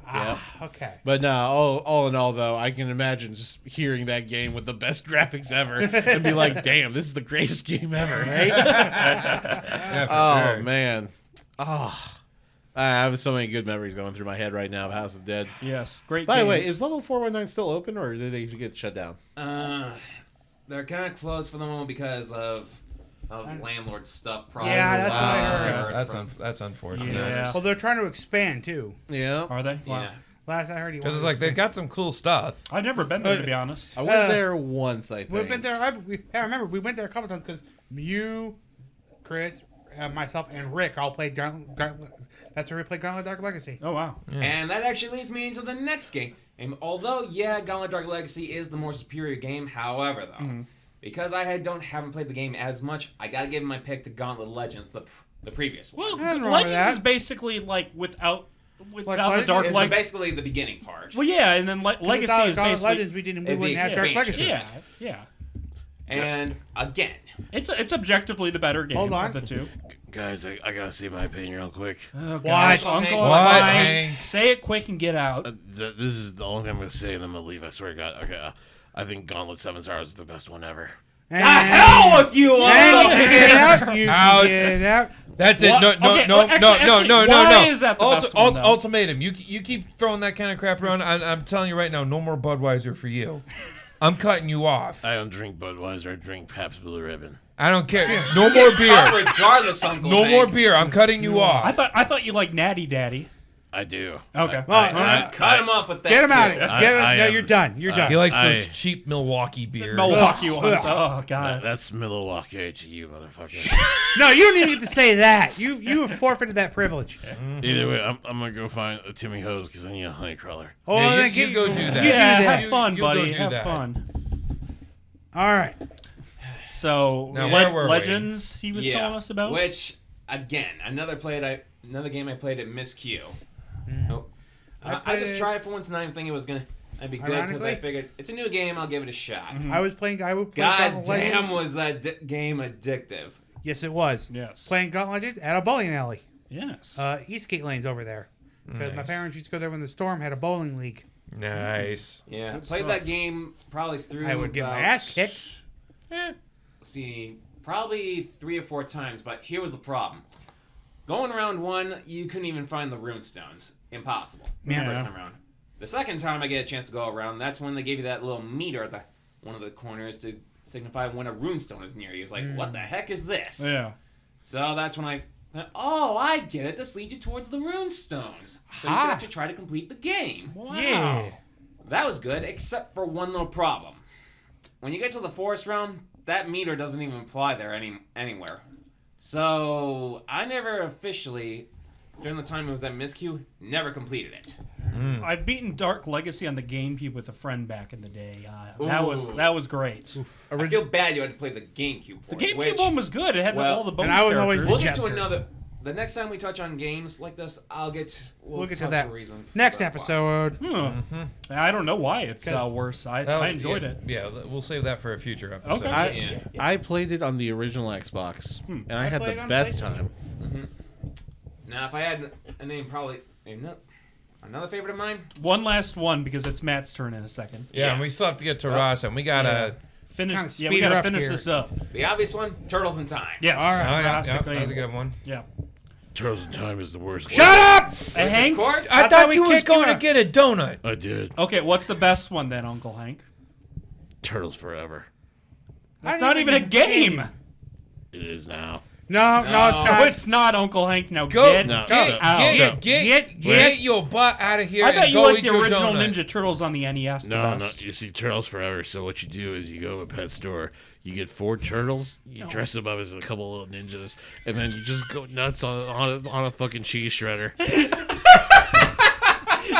Okay. But no, all in all, though, I can imagine just hearing that game with the best graphics ever and be like, "Damn, this is the greatest game ever!" Right? Yeah, for Oh sure. man. I have so many good memories going through my head right now of House of the Dead. Yes, great. By the way, games. is level 419 still open, or did they get shut down? They're kind of closed for the moment because of landlord stuff. Probably. Yeah, that's what I heard. That's unfortunate. Yeah. Well, they're trying to expand too. Yeah. Are they? Wow. Yeah. Last I heard, he Because wanted it's to like they expand. got some cool stuff. I've never been there to be honest. I went there once, I think. We've been there. I remember we went there a couple times because you, Chris, myself, and Rick all played that's where we played Gauntlet Dark Legacy. Oh wow. And that actually leads me into the next game. And although, Gauntlet Dark Legacy is the more superior game, however, though, because I haven't played the game as much, I gotta give my pick to Gauntlet Legends, the previous one. Well, Nothing wrong with Legends that. is basically like without the Legends Dark It's Legacy. basically the beginning part. Well, yeah, and then Legacy Without is Gauntlet basically Legends, we the wouldn't have Dark expansion. Legacy. yeah. And again, It's objectively the better game Hold on. of the two. Guys, I gotta say my opinion real quick. Oh, What? gosh, Uncle, What, fine. Hank? Say it quick and get out. This is the only thing I'm gonna say, and I'm gonna leave. I swear to God. Okay, I think Gauntlet 7 Stars is the best one ever. the hell with you, And Uncle! you can get out. You Out. can get out. That's it. What? No, Okay, no, well, no, actually, no. why is that the best one, though? Ultimatum. You keep throwing that kind of crap around. I'm telling you right now, no more Budweiser for you. I'm cutting you off. I don't drink Budweiser. I drink Pabst Blue Ribbon. I don't care. No more beer. Regardless, Uncle No Hank. more beer. I'm cutting you off. I thought you liked Natty Daddy. I do. Okay. Well, Cut him off with that. get him out. too. Get him. No, you're done. You're done. He likes those cheap Milwaukee beers. Milwaukee ones. Oh god. That's Milwaukee to you, motherfucker. No, you don't even get to say that. You have forfeited that privilege. Either way, I'm gonna go find a Timmy Hose because I need a honey crawler. Oh, Yeah, then you go do that. Yeah, do that. have fun, You go buddy. do Have that. fun. All right. So, Now, where were we? Legends he was telling us about. Which again, another game I played at Miscue. Oh. I just tried it for once, and I didn't think it was gonna be good because I Ironically? figured it's a new game. I'll give it a shot. I was playing. God Gauntlet damn, Legends. was that game addictive? Yes, it was. Yes. Playing Gauntlet Legends at a bowling alley. Yes. Eastgate Lane's over there. Because my Nice. parents used to go there when the Storm had a bowling league. Nice. Yeah, Good played stuff. that game probably through. I would get my about- ass kicked. Let's see, probably 3 or 4 times, but here was the problem. Going around 1, you couldn't even find the rune stones. Impossible. Yeah. First time around. The second time I get a chance to go around, that's when they gave you that little meter at one of the corners to signify when a rune stone is near you. It's like, what the heck is this? Yeah. So that's when I get it. This leads you towards the rune stones. So you can actually try to complete the game. Wow. Yeah. That was good, except for one little problem. When you get to the forest realm, that meter doesn't even apply there anywhere. So I never officially, during the time it was at Miscue, never completed it. I've beaten Dark Legacy on the GameCube with a friend back in the day. That was great. I feel bad you had to play the GameCube The port. GameCube which, one was good. It had well, all the bonus and I was always characters. We'll get to Jester. another. The next time we touch on games like this, we'll get to touch that a reason next for why. episode. I don't know why it's 'Cause- worse. I enjoyed it. Yeah, we'll save that for a future episode. Okay. I played it on the original Xbox, and I had played the on best PlayStation. time. Now, if I had a name, probably another favorite of mine. One last one because it's Matt's turn in a second. Yeah, and we still have to get to Ross, and we gotta. Finish. Kinda Yeah, we speed gotta her up finish here. this up. The obvious one, Turtles in Time. Yes. All right. Oh, yeah, Classic that's a game. good one. Yeah. Turtles in Time is the worst. Shut up! Hey, Hank. Of course. I thought thought we you was kicked you going to out. get a donut. I did. Okay, what's the best one then, Uncle Hank? Turtles Forever. That's not even a game. It is now. No, it's No. No, not. it's not, Uncle Hank. Now Go, get No. get, out. get your butt out of here I bet and you go like eat the your original donut. Ninja Turtles on the NES. No, the no. best. You see, Turtles Forever. So what you do is you go to a pet store, you get 4 turtles, you dress them up as a couple little ninjas, and then you just go nuts on a fucking cheese shredder.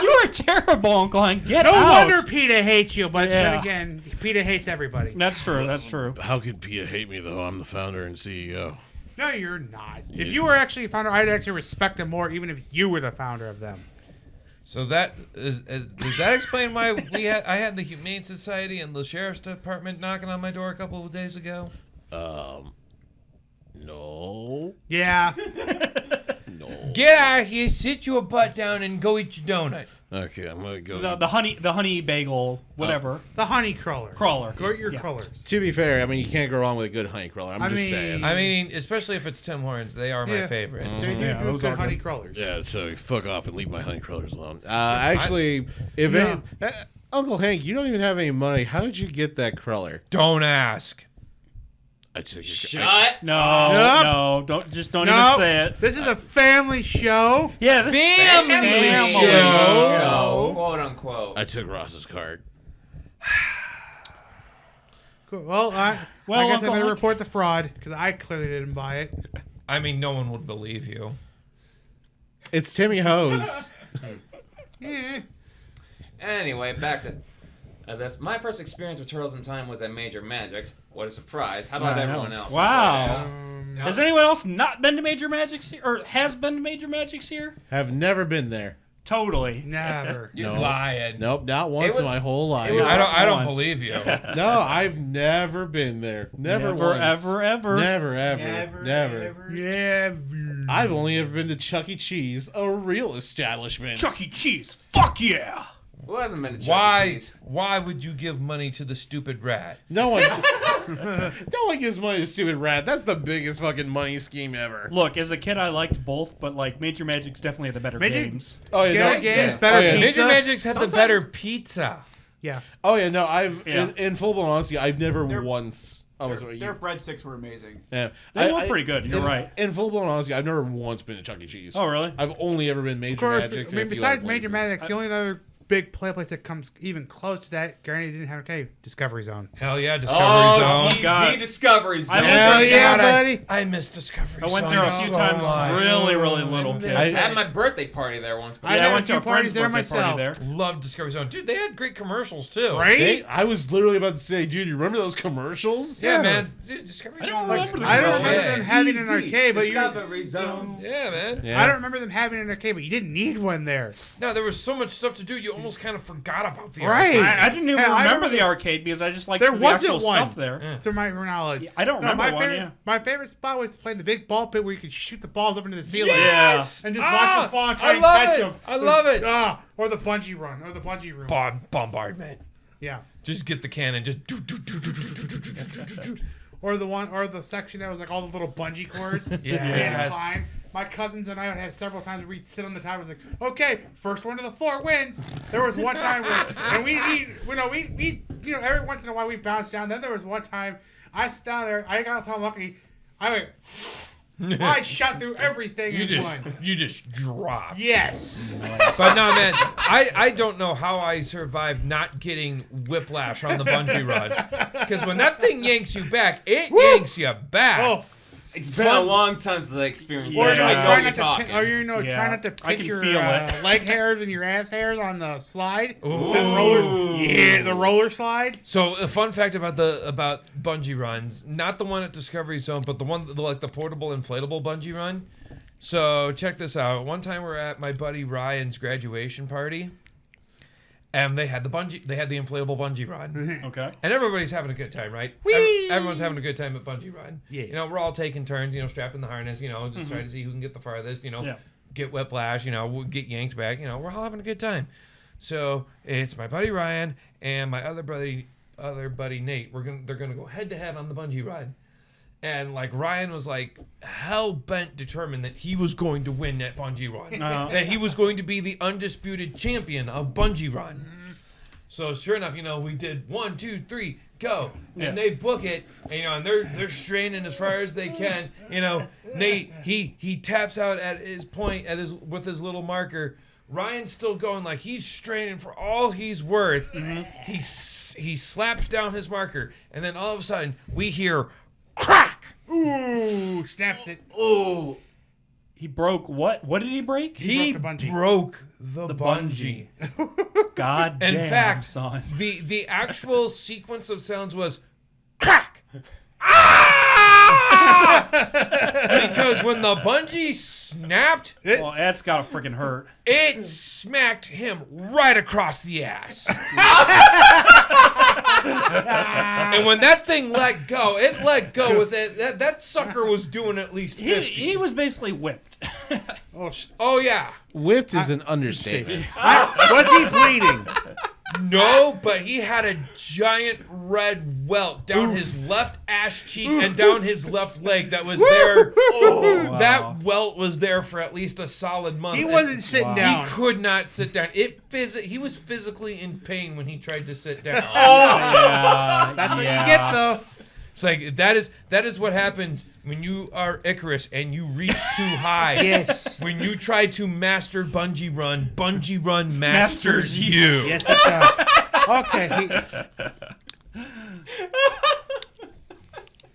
You are terrible, Uncle Hank. Get No out. wonder PETA hates you, but then Yeah. again, PETA hates everybody. That's true. That's true. How could PETA hate me though? I'm the founder and CEO. No, you're not. If you were actually a founder, I'd actually respect them more, even if you were the founder of them. So that does that explain why I had the Humane Society and the Sheriff's Department knocking on my door a couple of days ago? No. Yeah. No. Get out of here, sit your butt down, and go eat your donut. Okay, I'm gonna go. The honey bagel, whatever. The honey crawler. Crawler. Go eat your Yeah. crawlers. To be fair, I mean, you can't go wrong with a good honey crawler. I'm I just mean- saying. I mean, especially if it's Tim Hortons, they are my Yeah. favorites. They do Yeah, do those good are honey good. crawlers. Yeah, so fuck off and leave my honey crawlers alone. Actually, if No. Uncle Hank, you don't even have any money. How did you get that crawler? Don't ask. I took it. Shut. No, don't even say it. This is a family show. Yeah, this- Family show. Quote unquote. I took Ross's card. Cool. Well, I guess I Uncle better Hank- report the fraud because I clearly didn't buy it. I mean, no one would believe you. It's Timmy Hose. Yeah. Anyway, back to this. My first experience with Turtles in Time was at Major Magics. What a surprise! How about I know. everyone else? Wow. Has anyone else not been to Major Magics here, or has been to Major Magics here? Have never been there. Totally. Never. You're No. lying. Nope, not once in was- my whole life. was- I don't Once. believe you. No, I've never been there. Never once. ever. Never, ever. Never. Yeah. I've only ever been to Chuck E. Cheese, a real establishment. Chuck E. Cheese. Fuck yeah. Who hasn't been to Chuck E. Why? Cheese? Why would you give money to the stupid rat? No one, no one gives money to stupid rat. That's the biggest fucking money scheme ever. Look, as a kid, I liked both, but like Major Magic's definitely the better Major- games. Oh yeah, Better no, games, Yeah. better Oh, yeah. pizza. Major Magics had the Sometimes- better pizza. Yeah. oh yeah, no. I've Yeah. in full blown honesty, I've never once Their breadsticks were amazing. Yeah. They were pretty good. You're right. In full blown honesty, I've never once been to Chuck E. Cheese. Oh, really? I've only ever been Major Of course, Magics. I mean, besides Major Magics, the only other big place that comes even close to that, granted, didn't have arcade, Discovery Zone. Hell yeah, Discovery Zone. TZ Discovery Zone. Hell yeah, buddy. I miss Discovery Zone. I went there a few times. Really little kid. I had my birthday party there once. I went to a friend's birthday party there. Love Discovery Zone. Dude, they had great commercials too. Right? I was literally about to say, dude, you remember those commercials? Yeah, man. Dude, Discovery Zone. I don't remember them having an arcade, but Discovery Zone. Yeah, man. Yeah. I don't remember them having an arcade, but you didn't need one there. No, there was so much stuff to do. You almost kind of forgot about the Right. arcade. I didn't even Hell, I remember remember the arcade because I just liked there the wasn't actual one. stuff there. To my knowledge. I don't remember my one, favorite, yeah. My favorite spot was to play in the big ball pit where you could shoot the balls up into the ceiling. Yes! And just watch them fall and try I and love catch it. them. I love it. Or the bungee run. Or the bungee room. Bombardment. Yeah. Just get the cannon. Just do. Or the section that was like all the little bungee cords. Yes. And climb. My cousins and I would have several times where we'd sit on the tower and was like, okay, first one to the floor wins. There was one time where, and we every once in a while we bounced down. Then there was one time I sat down there, I got so lucky, I shot through everything and won. You just dropped. Yes. But no, man, I don't know how I survived not getting whiplash on the bungee run. Because when that thing yanks you back, it yanks you back. Oh, It's been a long time since I experienced or that. I know try you're not talking. try not to I pinch can your feel it. leg hairs and your ass hairs on the slide. Ooh. That roller, the roller slide. So a fun fact about bungee runs, not the one at Discovery Zone, but the one like the portable inflatable bungee run. So check this out. One time we're at my buddy Ryan's graduation party, and they had the inflatable bungee run. Okay. And everybody's having a good time, right? Everyone's having a good time at bungee run. Yeah. You know, we're all taking turns, strapping the harness, just trying to see who can get the farthest, Yeah. get whiplash, we'll get yanked back, we're all having a good time. So it's my buddy Ryan and my other buddy Nate. They're gonna go head to head on the bungee ride. And like Ryan was like hell bent determined that he was going to win that bungee run. That he was going to be the undisputed champion of bungee run. So sure enough, we did 1, 2, 3, go, and they book it, and they're straining as far as they can. Nate he taps out at his point with his little marker. Ryan's still going like he's straining for all he's worth. He slaps down his marker, and then all of a sudden we hear crack. Ooh, snaps it. Ooh. He broke what? What did he break? He broke the bungee. God damn, In fact, son. the actual sequence of sounds was crack. Ah! Because when the bungee snapped, Well, that's gotta freaking hurt. it smacked him right across the ass. And when that thing let go with it. That sucker was doing at least 50. He was basically whipped. Oh yeah. Whipped is an understatement. Was he bleeding? No, but he had a giant red welt down his left ass cheek and down his left leg that was there. Wow. That welt was there for at least a solid month. He and wasn't sitting down. He could not sit down. He was physically in pain when he tried to sit down. Yeah, That's what you get, though. It's like that is what happens when you are Icarus and you reach too high. Yes. When you try to master bungee run masters you. Yes, it does. Okay.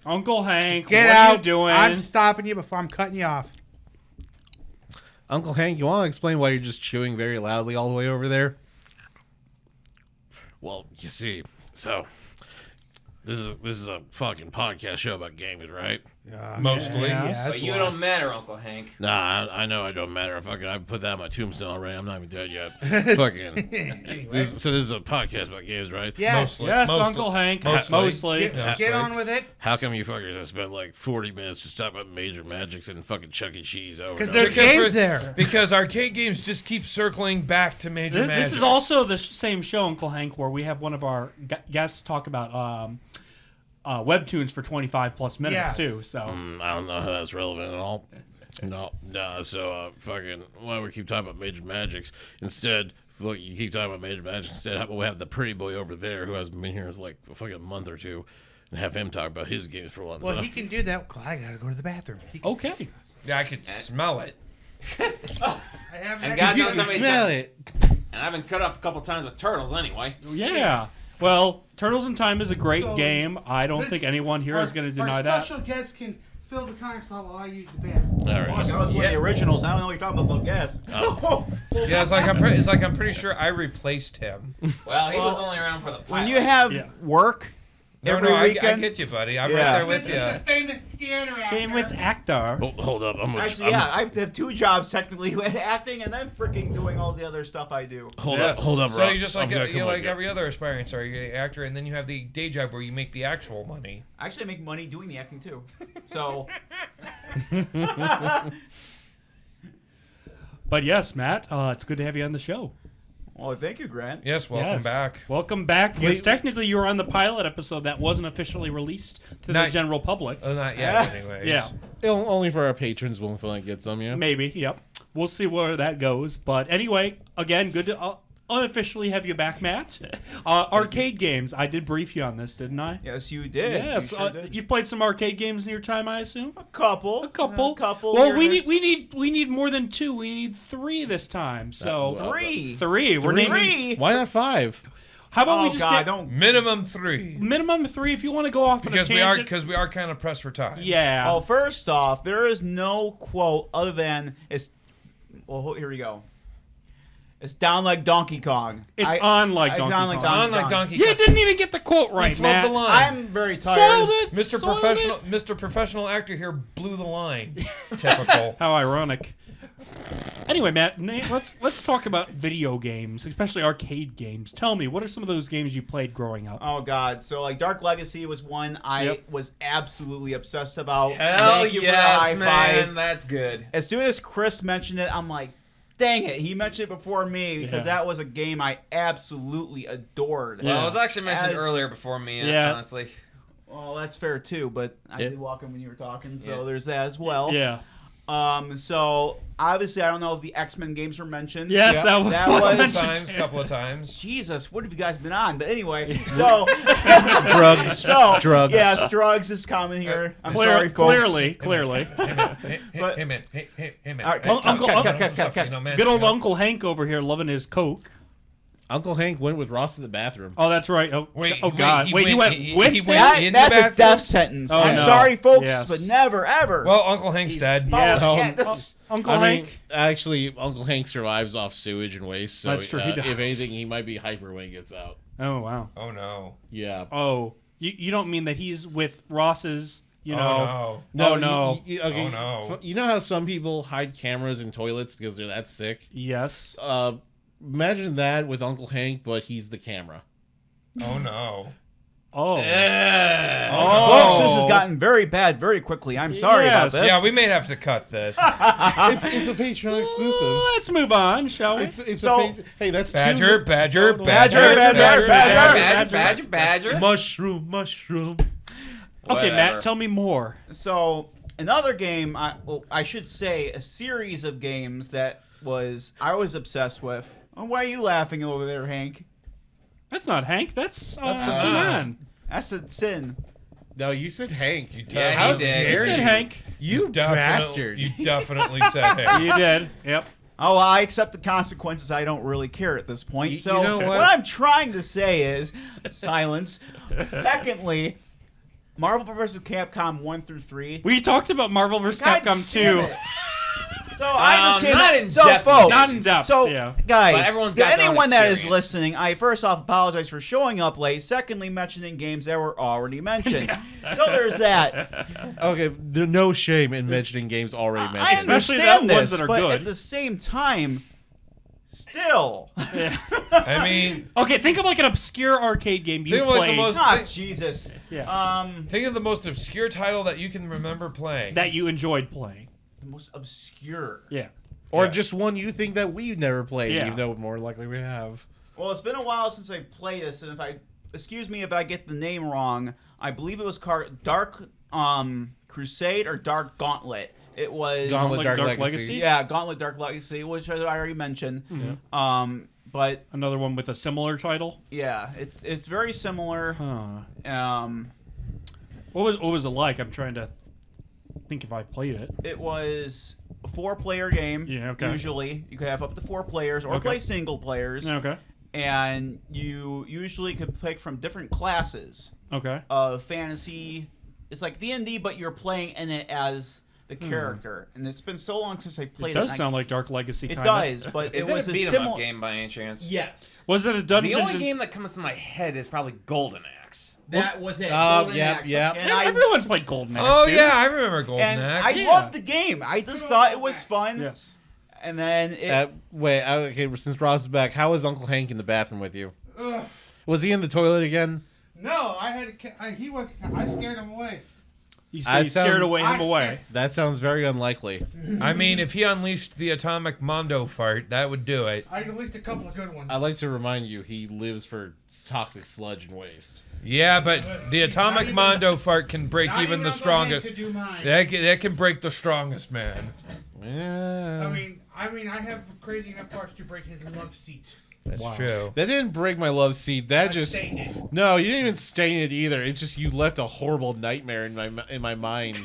Uncle Hank, Get what out. are you doing? I'm stopping you before I'm cutting you off. Uncle Hank, you want to explain why you're just chewing very loudly all the way over there? Well, you see, so this is a fucking podcast show about gaming, right? Mostly. Yeah, But you don't matter, Uncle Hank. Nah, I know I don't matter. Fucking, I put that on my tombstone already. I'm not even dead yet. Fucking. This is a podcast about games, right? Yes. Yes, Mostly. Uncle Hank. Mostly. Mostly. Get on with it. How come you fuckers have spent like 40 minutes just talking about Major Magics and fucking Chuck E. Cheese over? Because and over? there's games there. Because arcade games just keep circling back to Major Magic. This is also the same show, Uncle Hank, where we have one of our guests talk about webtoons for 25 plus minutes Yes. too. So I don't know how that's relevant at all. No. So fucking why we keep talking about Major Magics instead? Look, you keep talking about Major Magics instead. How about we have the pretty boy over there who hasn't been here in like a fucking month or two? and have him talk about his games for once. Well, he can do that. I gotta go to the bathroom. Okay. Yeah, I could smell it. And God knows how many smell times. it. And I've been cut off a couple times with turtles anyway. Yeah. Well, Turtles in Time is a great game. I don't think anyone here is going to deny our that. special guests can fill the time slot while I use the bathroom. All right. That was one of the originals. I don't know what you're talking about gas. Yeah, it's like I'm pretty sure I replaced him. Well, he was only around for the pilot. When you have work every I weekend, get you, buddy. I'm Yeah. right there with you. Famous theater actor. Famous actor. Hold up. actually, yeah, I have 2 jobs technically, acting and then freaking doing all the other stuff I do. Hold up, So Rob. you just I'm like gonna come with you. every other aspiring star, you're the actor, and then you have the day job where you make the actual money. Actually, I make money doing the acting too. So. But yes, Matt, it's good to have you on the show. Well, thank you, Grant. Yes, welcome back. Welcome back. Because technically you were on the pilot episode that wasn't officially released to the general public. Not yet, anyways. Yeah. Only for our patrons when we get some, yeah. Maybe, yep. We'll see where that goes. But anyway, again, good to unofficially have you back, Matt. Arcade games. I did brief you on this, didn't I? Yes, you did. Yes. You sure did. You've played some arcade games in your time, I assume? A couple. A couple. Well, we need more than 2. We need 3 this time. So 3. 3. We're naming. Why not 5? How about we Oh just God, don't. Minimum 3. minimum 3 if you want to go off on Because a tangent. we are kind of pressed for time. Yeah. Well, first off, there is no quote other than it's. Well, here we go. It's down like Donkey Kong. It's on like Donkey Kong. On like Donkey You Kong. didn't even get the quote right, Flip Matt. the line. I'm very tired. Sold it. Mr. Professional actor here blew the line. Typical. How ironic. Anyway, Matt, let's talk about video games, especially arcade games. Tell me, what are some of those games you played growing up? Oh God! So like Dark Legacy was one I was absolutely obsessed about. Hell Thank you for the high yes, man. five. That's good. As soon as Chris mentioned it, I'm like, dang it! He mentioned it before me because that was a game I absolutely adored. Well, it was actually mentioned earlier before me, honestly. Well, that's fair too, but I did walk in when you were talking, so there's that as well. Yeah. So obviously I don't know if the X-Men games were mentioned. Yes, that was couple of times. Jesus, what have you guys been on? But anyway, so drugs. Drugs. Yes, drugs is common here. I'm sorry, folks. Clearly. Hey man. All right, Good old Uncle Hank over here loving his Coke. Uncle Hank went with Ross to the bathroom. Oh, that's right. Oh, God. he Wait, you went- went he- with he him? went- That's in the a death bathroom? sentence. Oh, I'm no. sorry, folks, Yes. but never, ever. Well, Uncle Hank's dead. Uncle I Hank? mean, actually, Uncle Hank survives off sewage and waste. So That's true, he does. if anything, he might be hyper when he gets out. Oh, wow. Oh, no. Yeah. Oh, you don't mean that he's with Ross's, Oh, no. No. Okay. Oh, no. You know how some people hide cameras in toilets because they're that sick? Yes. Imagine that with Uncle Hank, but he's the camera. Oh, no. Oh. Folks, this has gotten very bad very quickly. I'm sorry about this. Yeah, we may have to cut this. It's a Patreon exclusive. Let's move on, shall we? It's So- hey, that's Badger. Mushroom. Okay, Matt, tell me more. So another game, I should say a series of games that I was obsessed with. Oh, why are you laughing over there, Hank? That's not Hank. That's Sinan. Sinan. That's a sin. No, you said Hank. Yeah, How he did. dare You said you? Hank. You bastard. You definitely said Hank. You did. Yep. Oh, well, I accept the consequences. I don't really care at this point. You So know what? what? I'm trying to say is silence. Secondly, Marvel vs. Capcom 1 through 3. We talked about Marvel vs. God Capcom damn 2. it. So I just came not in so depth. folks, Not in depth, So yeah. guys, But everyone's got their own anyone that is experience. listening, I first off apologize for showing up late. Secondly, mentioning games that were already mentioned. So there's that. Okay, there's no shame in mentioning games already I mentioned. Especially understand the ones this, that are but good. at the same time, still. I mean, Okay, think of like an obscure arcade game you Think of like the played most- Ah, Jesus. Yeah. think of the most obscure title that you can remember playing. that you enjoyed playing. The most obscure. Yeah. Or Yeah. just one you think that we've never played, Yeah. even though more likely we have. Well, it's been a while since I played this, and excuse me if I get the name wrong. I believe it was Dark Crusade or Dark Gauntlet. It was Gauntlet Dark Dark Legacy? Legacy. Yeah, Gauntlet Dark Legacy, which I already mentioned. Mm-hmm. But Another one with a similar title. yeah, it's very similar. Huh. What was it like? I'm trying to think if I played it. It was a 4-player game. Yeah, okay. Usually, you could have up to 4 players or play single players. Okay. And you usually could pick from different classes. Okay. Fantasy. It's like D&D, but you're playing in it as the character. And it's been so long since I played it. It does sound like Dark Legacy. It does, but Is it was a a beat 'em similar up game by any chance? Yes. Was it a Dungeons? The only game that comes to my head is probably Golden Axe. That was it. Golden Axe. And everyone's played Golden Axe. Oh dude. yeah, I remember Golden And Axe. I loved the game. I just thought it was fun. Yes. And then it. Okay, since Ross is back, how was Uncle Hank in the bathroom with you? Was he in the toilet again? No, he was. I scared him away. You scared him away. That sounds very unlikely. I mean, if he unleashed the atomic Mondo fart, that would do it. I unleashed a couple of good ones. I'd like to remind you, he lives for toxic sludge and waste. Yeah, but the atomic Mondo fart can break Not even the Uncle strongest. Hank could do mine. That can break the strongest man. Yeah. I mean, I have crazy enough parts to break his love seat. That's true. That didn't break my love seat. That just stained it. No, you didn't even stain it either. It's just you left a horrible nightmare in my mind.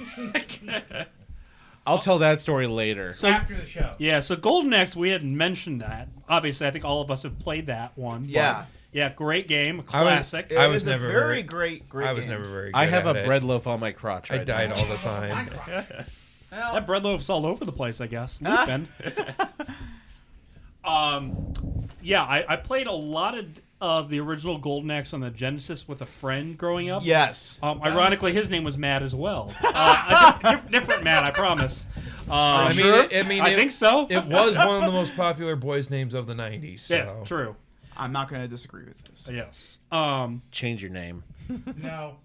I'll tell that story later. So, after the show. Yeah, so Golden Axe, we hadn't mentioned that. Obviously, I think all of us have played that one. Yeah. Yeah, great game, a classic. It was never a very great I was game. never very good I have at a it. bread loaf on my crotch. I Right died now. all the time. That bread loaf's all over the place, I guess. Looping. Yeah, I played a lot of the original Golden Axe on the Genesis with a friend growing up. Yes. Ironically, his name was Matt as well. Different Matt, I promise. I think so. It was one of the most popular boys' names of the 90s. So. Yeah, true. I'm not going to disagree with this. Yes. Change your name. No.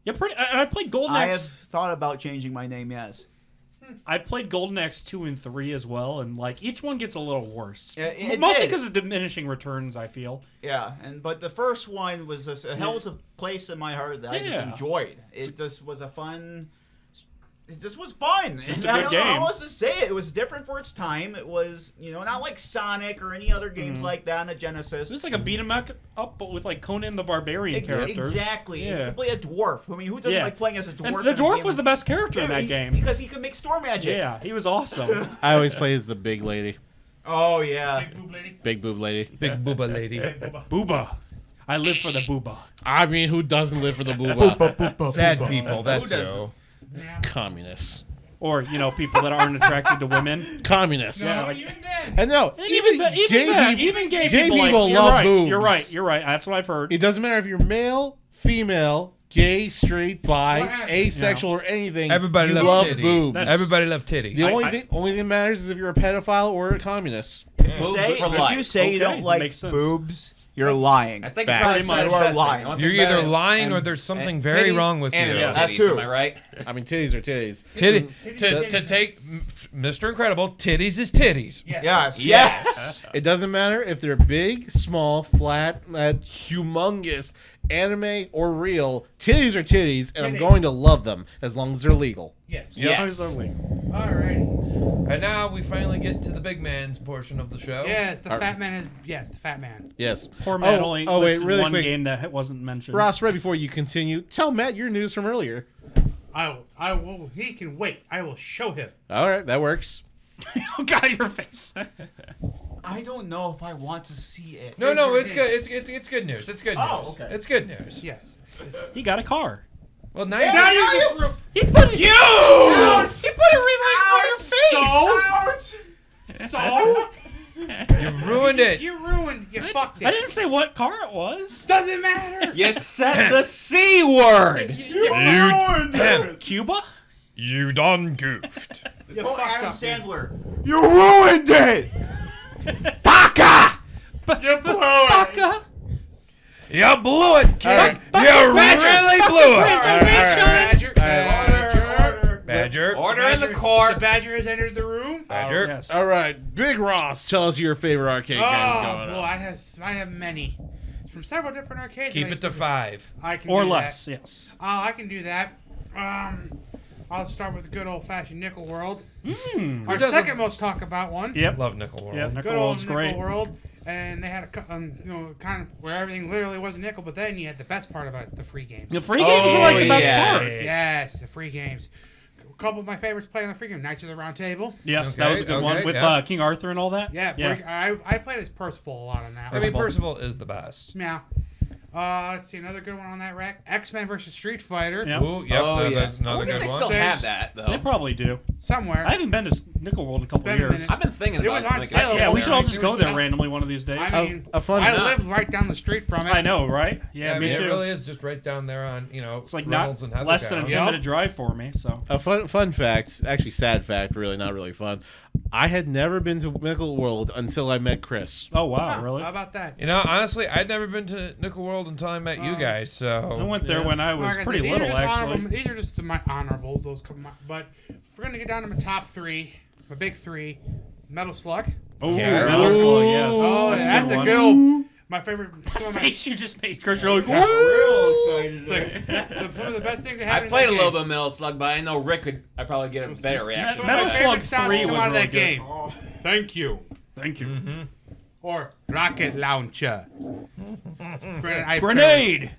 Yeah, I played Golden I Axe. have thought about changing my name, yes. I played Golden Axe 2 and 3 as well, and like each one gets a little worse. Yeah, it mostly did. because of diminishing returns, I feel. Yeah, but the first one was just, it held a place in my heart that I just enjoyed. It just was a fun. This was fun. Just a I good don't know game. how else to say it. It was different for its time. It was, not like Sonic or any other games like that on the Genesis. It was like a beat 'em up, but with like Conan the Barbarian characters. Exactly. Yeah. You could play a dwarf. I mean, who doesn't like playing as a dwarf? And the in a dwarf game? was the best character in that game. Because he could make storm magic. Yeah, he was awesome. I always play as the big lady. Oh, yeah. Big boob lady. Big boob lady. Big booba lady. Booba. I live for the booba. I mean, who doesn't live for the booba? Sad people, that's who. Communists. Or, people that aren't attracted to women. Communists. No, even then. And no, even gay people like, love right, boobs. You're right. That's what I've heard. It doesn't matter if you're male, female, gay, straight, bi, asexual, or anything. Everybody you love love titty. boobs. Everybody love titty. The only thing that matters is if you're a pedophile or a communist. If you say you don't like boobs, you're lying. I think Facts. you are lying. You're either lying or there's something very wrong with you. That's true. Am I right? I mean, titties are titties. To take Mr. Incredible, titties is titties. Yes. It doesn't matter if they're big, small, flat, humongous, anime, or real. Titties are titties, and I'm going to love them as long as they're legal. Yes. Yes. Alrighty. And now we finally get to the big man's portion of the show. Yes, the fat man is. Yes, the fat man. Yes. Poor Matt only listed really one quick. game that wasn't mentioned. Ross, right before you continue, tell Matt your news from earlier. I will. He can wait. I will show him. All right, that works. Oh God, your face. I don't know if I want to see it. No, it's good. It's good news. It's good news. Oh, okay. It's good news. Yes. He got a car. Well, now Now you you just. He put it. You! He put it right on your face. So You ruined it. you ruined. You fucked it. I didn't say what car it was. Doesn't matter. You said the C word. Cuba. You done goofed. You Oh, fucked Adam up, dude. Sandler. You ruined it. Baka! You blew it. Baka. You blew it, kid. right. You really blew it. Badger. Badger. Order in the court. The badger has entered the room. Badger. Yes. All right, Big Ross, tell us your favorite arcade games Oh going boy, on. I have many. From several different arcades. Keep that I it to used 5. I can Or do less. That. Yes. Oh, I can do that. I'll start with the good old fashioned Nickel World. Our second most talked about one. Yep. Love Nickel World. Yeah. Good Nickel old World's Nickel great. World. And they had kind of where everything literally was a nickel, but then you had the best part about it, the free games. The free games are like the best part. Yes, the free games. A couple of my favorites play on the free game. Knights of the Round Table. Yes, that was a good one with King Arthur and all that. Yeah. I played as Percival a lot on that. I mean, Percival is the best. Yeah. Let's see, another good one on that rack. X-Men versus Street Fighter. Yep. Ooh, yep, that's another good one. They still have that, though. They probably do. Somewhere. I haven't been to Nickel World in a couple of years. I've been thinking about it. Was on sale. Yeah, we should all just go there randomly one of these days. I mean, I live right down the street from it. I know, right? Yeah, me too. It really is just right down there on, it's like Reynolds not and less than a 10-minute drive for me. So a fun fact, actually sad fact, really not really fun. I had never been to Nickel World until I met Chris. Oh wow, really? How about that? Honestly, I'd never been to Nickel World until I met you guys. So I went there when I was pretty little, actually. These are just my honorables. But if we're gonna get down to my top three, my big three, Metal Slug. Oh, Metal Slug, yes. Oh, that's a good old. My favorite. Face you just made, Chris. You're like, real excited. One of the best things that I happened. played a little bit of Metal Slug, but I know Rick could. I probably get a better reaction. Metal Slug 3 was out of really that good. game. Thank you. Thank you. Mm-hmm. Or rocket launcher. Grenade.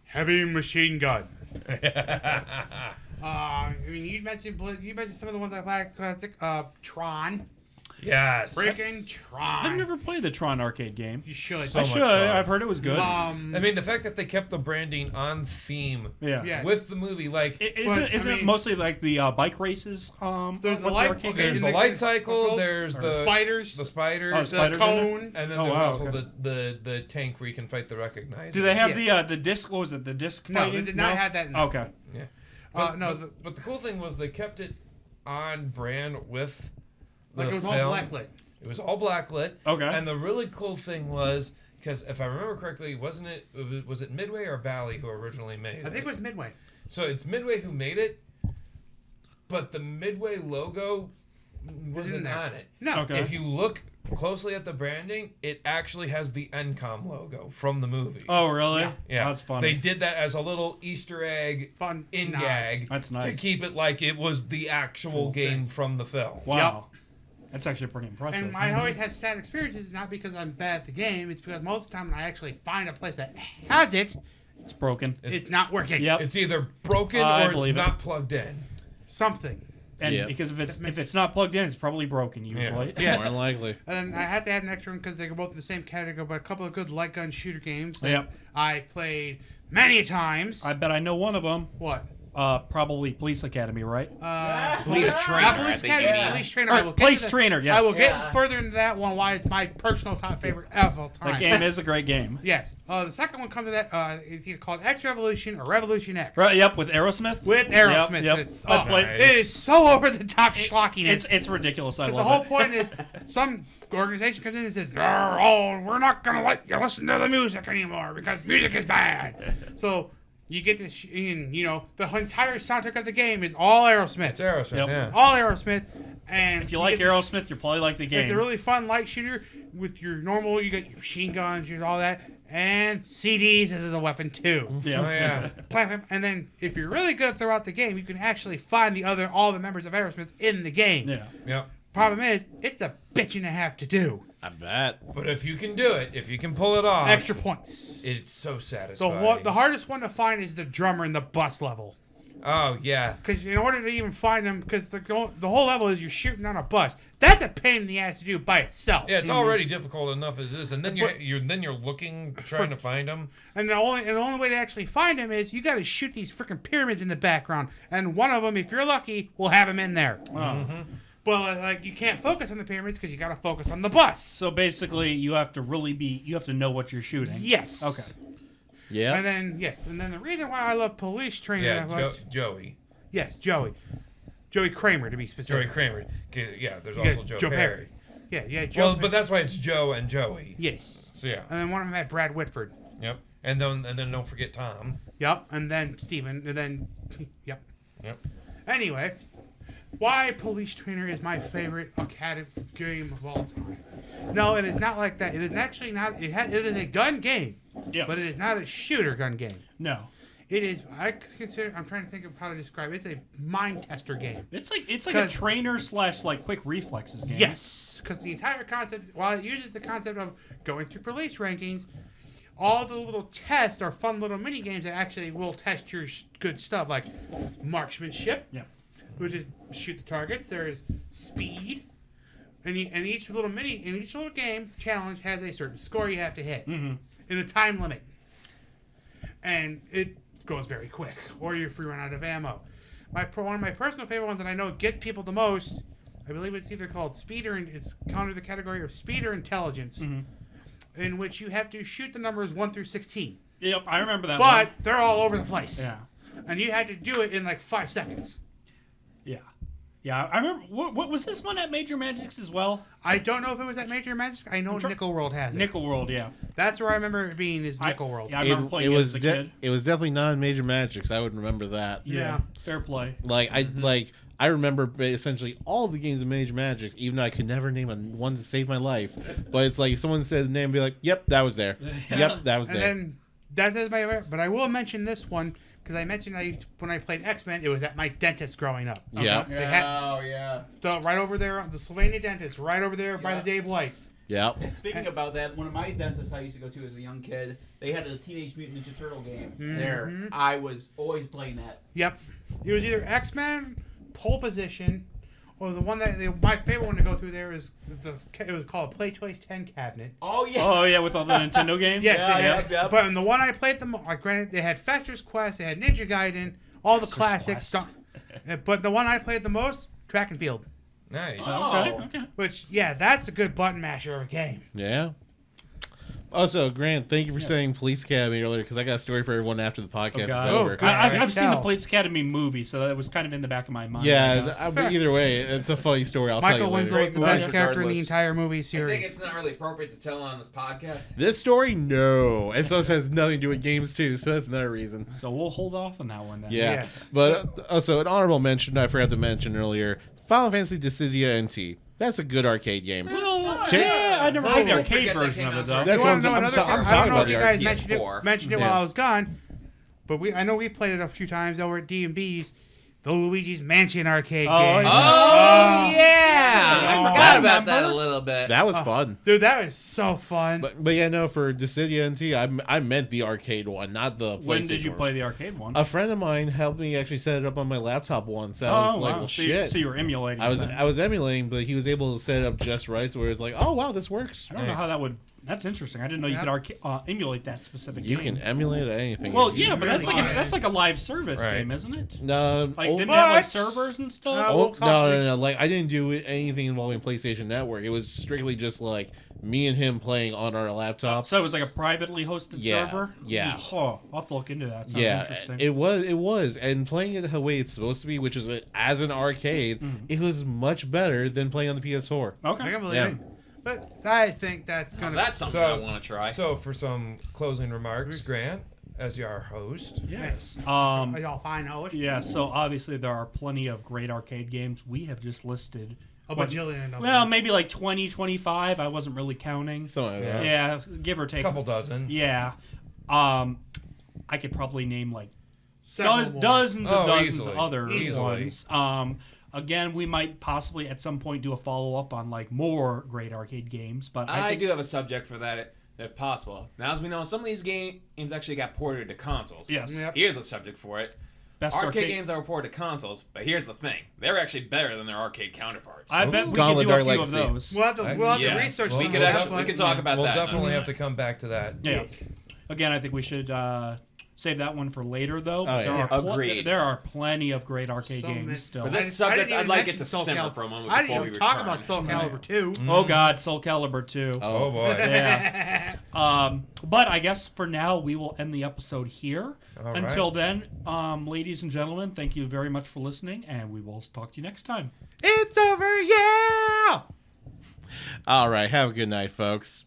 Heavy machine gun. I mean, you mentioned some of the ones I like. Tron. Yes. Freaking Tron. I've never played the Tron arcade game. You should. So I much should. fun. I've heard it was good. I mean, the fact that they kept the branding on theme Yeah. with the movie, like Isn't it mostly like the bike races? There's the light. Okay, there's the light cycle. There's the spiders. The spiders. Oh, spiders the cones. And then there's also the tank where you can fight the recognizers. Do they have the disc? What was it? The disc fighting? No, they did not have that. Okay. Yeah. But the cool thing was they kept it on brand with the it was film. all blacklit. It was all blacklit. Okay. And the really cool thing was, because if I remember correctly, was it Midway or Bally who originally made it? I think it was Midway. So it's Midway who made it, but the Midway logo wasn't on it. No. Okay. If you look closely at the branding, it actually has the NCOM logo from the movie. Oh, really? Yeah. That's funny. They did that as a little Easter egg Fun gag. That's nice. To keep it like it was the actual game from the film. Wow. That's actually pretty impressive. And I always have sad experiences, not because I'm bad at the game. It's because most of the time when I actually find a place that has it, it's broken. It's not working. Yep. It's either broken I or it's believe it. not plugged in. Something. And because if it's not plugged in, it's probably broken usually. Yeah. More than likely. And I had to add an extra one because they're both in the same category, but a couple of good light gun shooter games that Yep. I played many times. I bet I know one of them. What? Probably Police Academy, right? Police Trainer. Police I think you Academy, mean. Police Trainer. Or I will get Police to the- Trainer, yes. I will get further into that one, why it's my personal top favorite of all time. That game is a great game. Yes. The second one comes to that is either called X Revolution or Revolution X. Right, yep, with Aerosmith. With Aerosmith. Yep. It's, Nice. It is so over the top schlockiness. It's ridiculous. I Because love the whole it. point is, some organization comes in and says, "Oh, we're not gonna let you listen to the music anymore because music is bad." So you get to, the entire soundtrack of the game is all Aerosmith. It's Aerosmith, Yep. yeah. All Aerosmith, and If you like Aerosmith, you probably like the game. it's a really fun light shooter with your normal. You got your machine guns, you all that, and CDs as a weapon too. Yeah. Oh, yeah. And then if you're really good throughout the game, you can actually find all the members of Aerosmith in the game. Yeah. Yep. Problem is, it's a bitch and a half to do. I bet. But if you can do it, if you can pull it off, Extra points. it's so So satisfying. the hardest one to find is the drummer in the bus level. Oh, yeah. Because in order to even find him, because the whole level is you're shooting on a bus. That's a pain in the ass to do by itself. Yeah, it's already difficult enough as is, and then you're looking, trying to find them. And the only way to actually find him is you got to shoot these freaking pyramids in the background, and one of them, if you're lucky, will have him in there. But you can't focus on the pyramids because you got to focus on the bus. So basically, you have to know what you're shooting. Yes. Okay. Yeah. And then the reason why I love Police Trainer. Yeah, Joey. Yes, Joey. Joey Kramer to be specific. Joey Kramer. Yeah, there's also Joe Perry. Yeah, Joe. Well, but that's why it's Joe and Joey. Yes. So yeah. And then one of them had Brad Whitford. Yep. And then don't forget Tom. Yep. And then Steven. And then. Yep. Yep. Anyway, why Police Trainer is my favorite academy game of all time. No, it is not like that. It is actually not. It is a gun game. Yes. But it is not a shooter gun game. No. It is. I consider. I'm trying to think of how to describe it. It's a mind tester game. It's like a trainer / like quick reflexes game. Yes, because the entire concept, while it uses the concept of going through police rankings, all the little tests are fun little mini games that actually will test your good stuff, like marksmanship. Yeah. Which is shoot the targets. There is speed, and each little game challenge has a certain score you have to hit in a time limit, and it goes very quick, or you're free run out of ammo. One of my personal favorite ones that I know gets people the most, I believe it's either called speed or it's under the category of speed or intelligence, in which you have to shoot the numbers 1 through 16. Yep, I remember that. But they're all over the place. Yeah. And you had to do it in like 5 seconds. Yeah, I remember. What was this one at Major Magics as well? I don't know if it was at Major Magics. I know Nickel World has it. Nickel World, yeah. That's where I remember it being is Nickel World. Yeah, I remember playing it as a kid. It was definitely not in Major Magics. I would remember that. Yeah. Fair play. I remember essentially all the games of Major Magics, even though I could never name one to save my life. But it's like if someone said the name, I'd be like, "Yep, that was there. Yep, that was there." And then that is my favorite. But I will mention this one. Because I mentioned when I played X-Men, it was at my dentist growing up. Yeah. Right over there, the Sylvania dentist, right over there by the Dave White. Yeah. And speaking about that, one of my dentists I used to go to as a young kid, they had a Teenage Mutant Ninja Turtle game there. I was always playing that. Yep. It was either X-Men, Pole Position, or the one my favorite one to go through there is it was called Play Toys 10 Cabinet. Oh yeah. Oh yeah, with all the Nintendo games. Yes. But in the one I played granted, they had Fester's Quest, they had Ninja Gaiden, all the classics. But the one I played the most, Track and Field. Nice. Okay. Which that's a good button masher of a game. Yeah. Also, Grant, thank you for saying Police Academy earlier, because I got a story for everyone after the podcast is over. I've seen the Police Academy movie, so that was kind of in the back of my mind. Yeah, but either way, it's a funny story. I'll tell you later. Michael Winslow is the best character in the entire movie series. I think it's not really appropriate to tell on this podcast. This story, no. And so it has nothing to do with games, too, so that's another reason. So we'll hold off on that one then. Yeah. Yes. But also, an honorable mention I forgot to mention earlier, Final Fantasy Dissidia NT. That's a good arcade game. Well, yeah, I never played the arcade version of it, though. That's what I'm talking about. You guys mentioned it while I was gone, but I know we've played it a few times over at D&B's. The Luigi's Mansion arcade game. Oh, yeah! I forgot about that a little bit. That was fun. Dude, that was so fun. But yeah, no, for Dissidia NT, I meant the arcade one, not the PlayStation. When did you play the arcade one? A friend of mine helped me actually set it up on my laptop once. I was like, well, shit. So you were emulating I was emulating, but he was able to set it up just right, so it was like, oh, wow, this works. I don't know how that would... That's interesting. I didn't know you could emulate that specific game. You can emulate anything. Well, yeah, but that's like a live service game, isn't it? No, like didn't it have like servers and stuff? No. Like I didn't do anything involving PlayStation Network. It was strictly just like me and him playing on our laptops. So it was like a privately hosted server. Yeah. Oh, I'll have to look into that. Sounds interesting. It was, and playing it the way it's supposed to be, which is as an arcade, it was much better than playing on the PS4. Okay, I can believe it. But I think that's gonna. That's something I want to try. So for some closing remarks, Grant, as your host. Yes. Y'all fine host. Yeah. So obviously there are plenty of great arcade games. We have just listed a bajillion. Well, maybe like 20, 25. I wasn't really counting. Something like that. Yeah, give or take. A couple dozen. Yeah. I could probably name like dozens of other ones. Again, we might possibly at some point do a follow-up on like more great arcade games, but I do have a subject for that if possible. Now, as we know, some of these games actually got ported to consoles. Yes. Yep. Here's a subject for it. Best arcade games that were ported to consoles, but here's the thing. They're actually better than their arcade counterparts. I bet we can do a few of those. We'll have to research. We can talk about that. We'll definitely have to come back to that. Yeah. Again, I think we should... save that one for later, though. But there are plenty of great arcade games still. For this subject, I'd like it to simmer for a moment before we return. I didn't even talk about Soul Calibur 2. Oh, God, Soul Calibur 2. Oh, boy. Yeah. But I guess for now, we will end the episode here. Until then, ladies and gentlemen, thank you very much for listening, and we will talk to you next time. It's over, yeah! All right, have a good night, folks.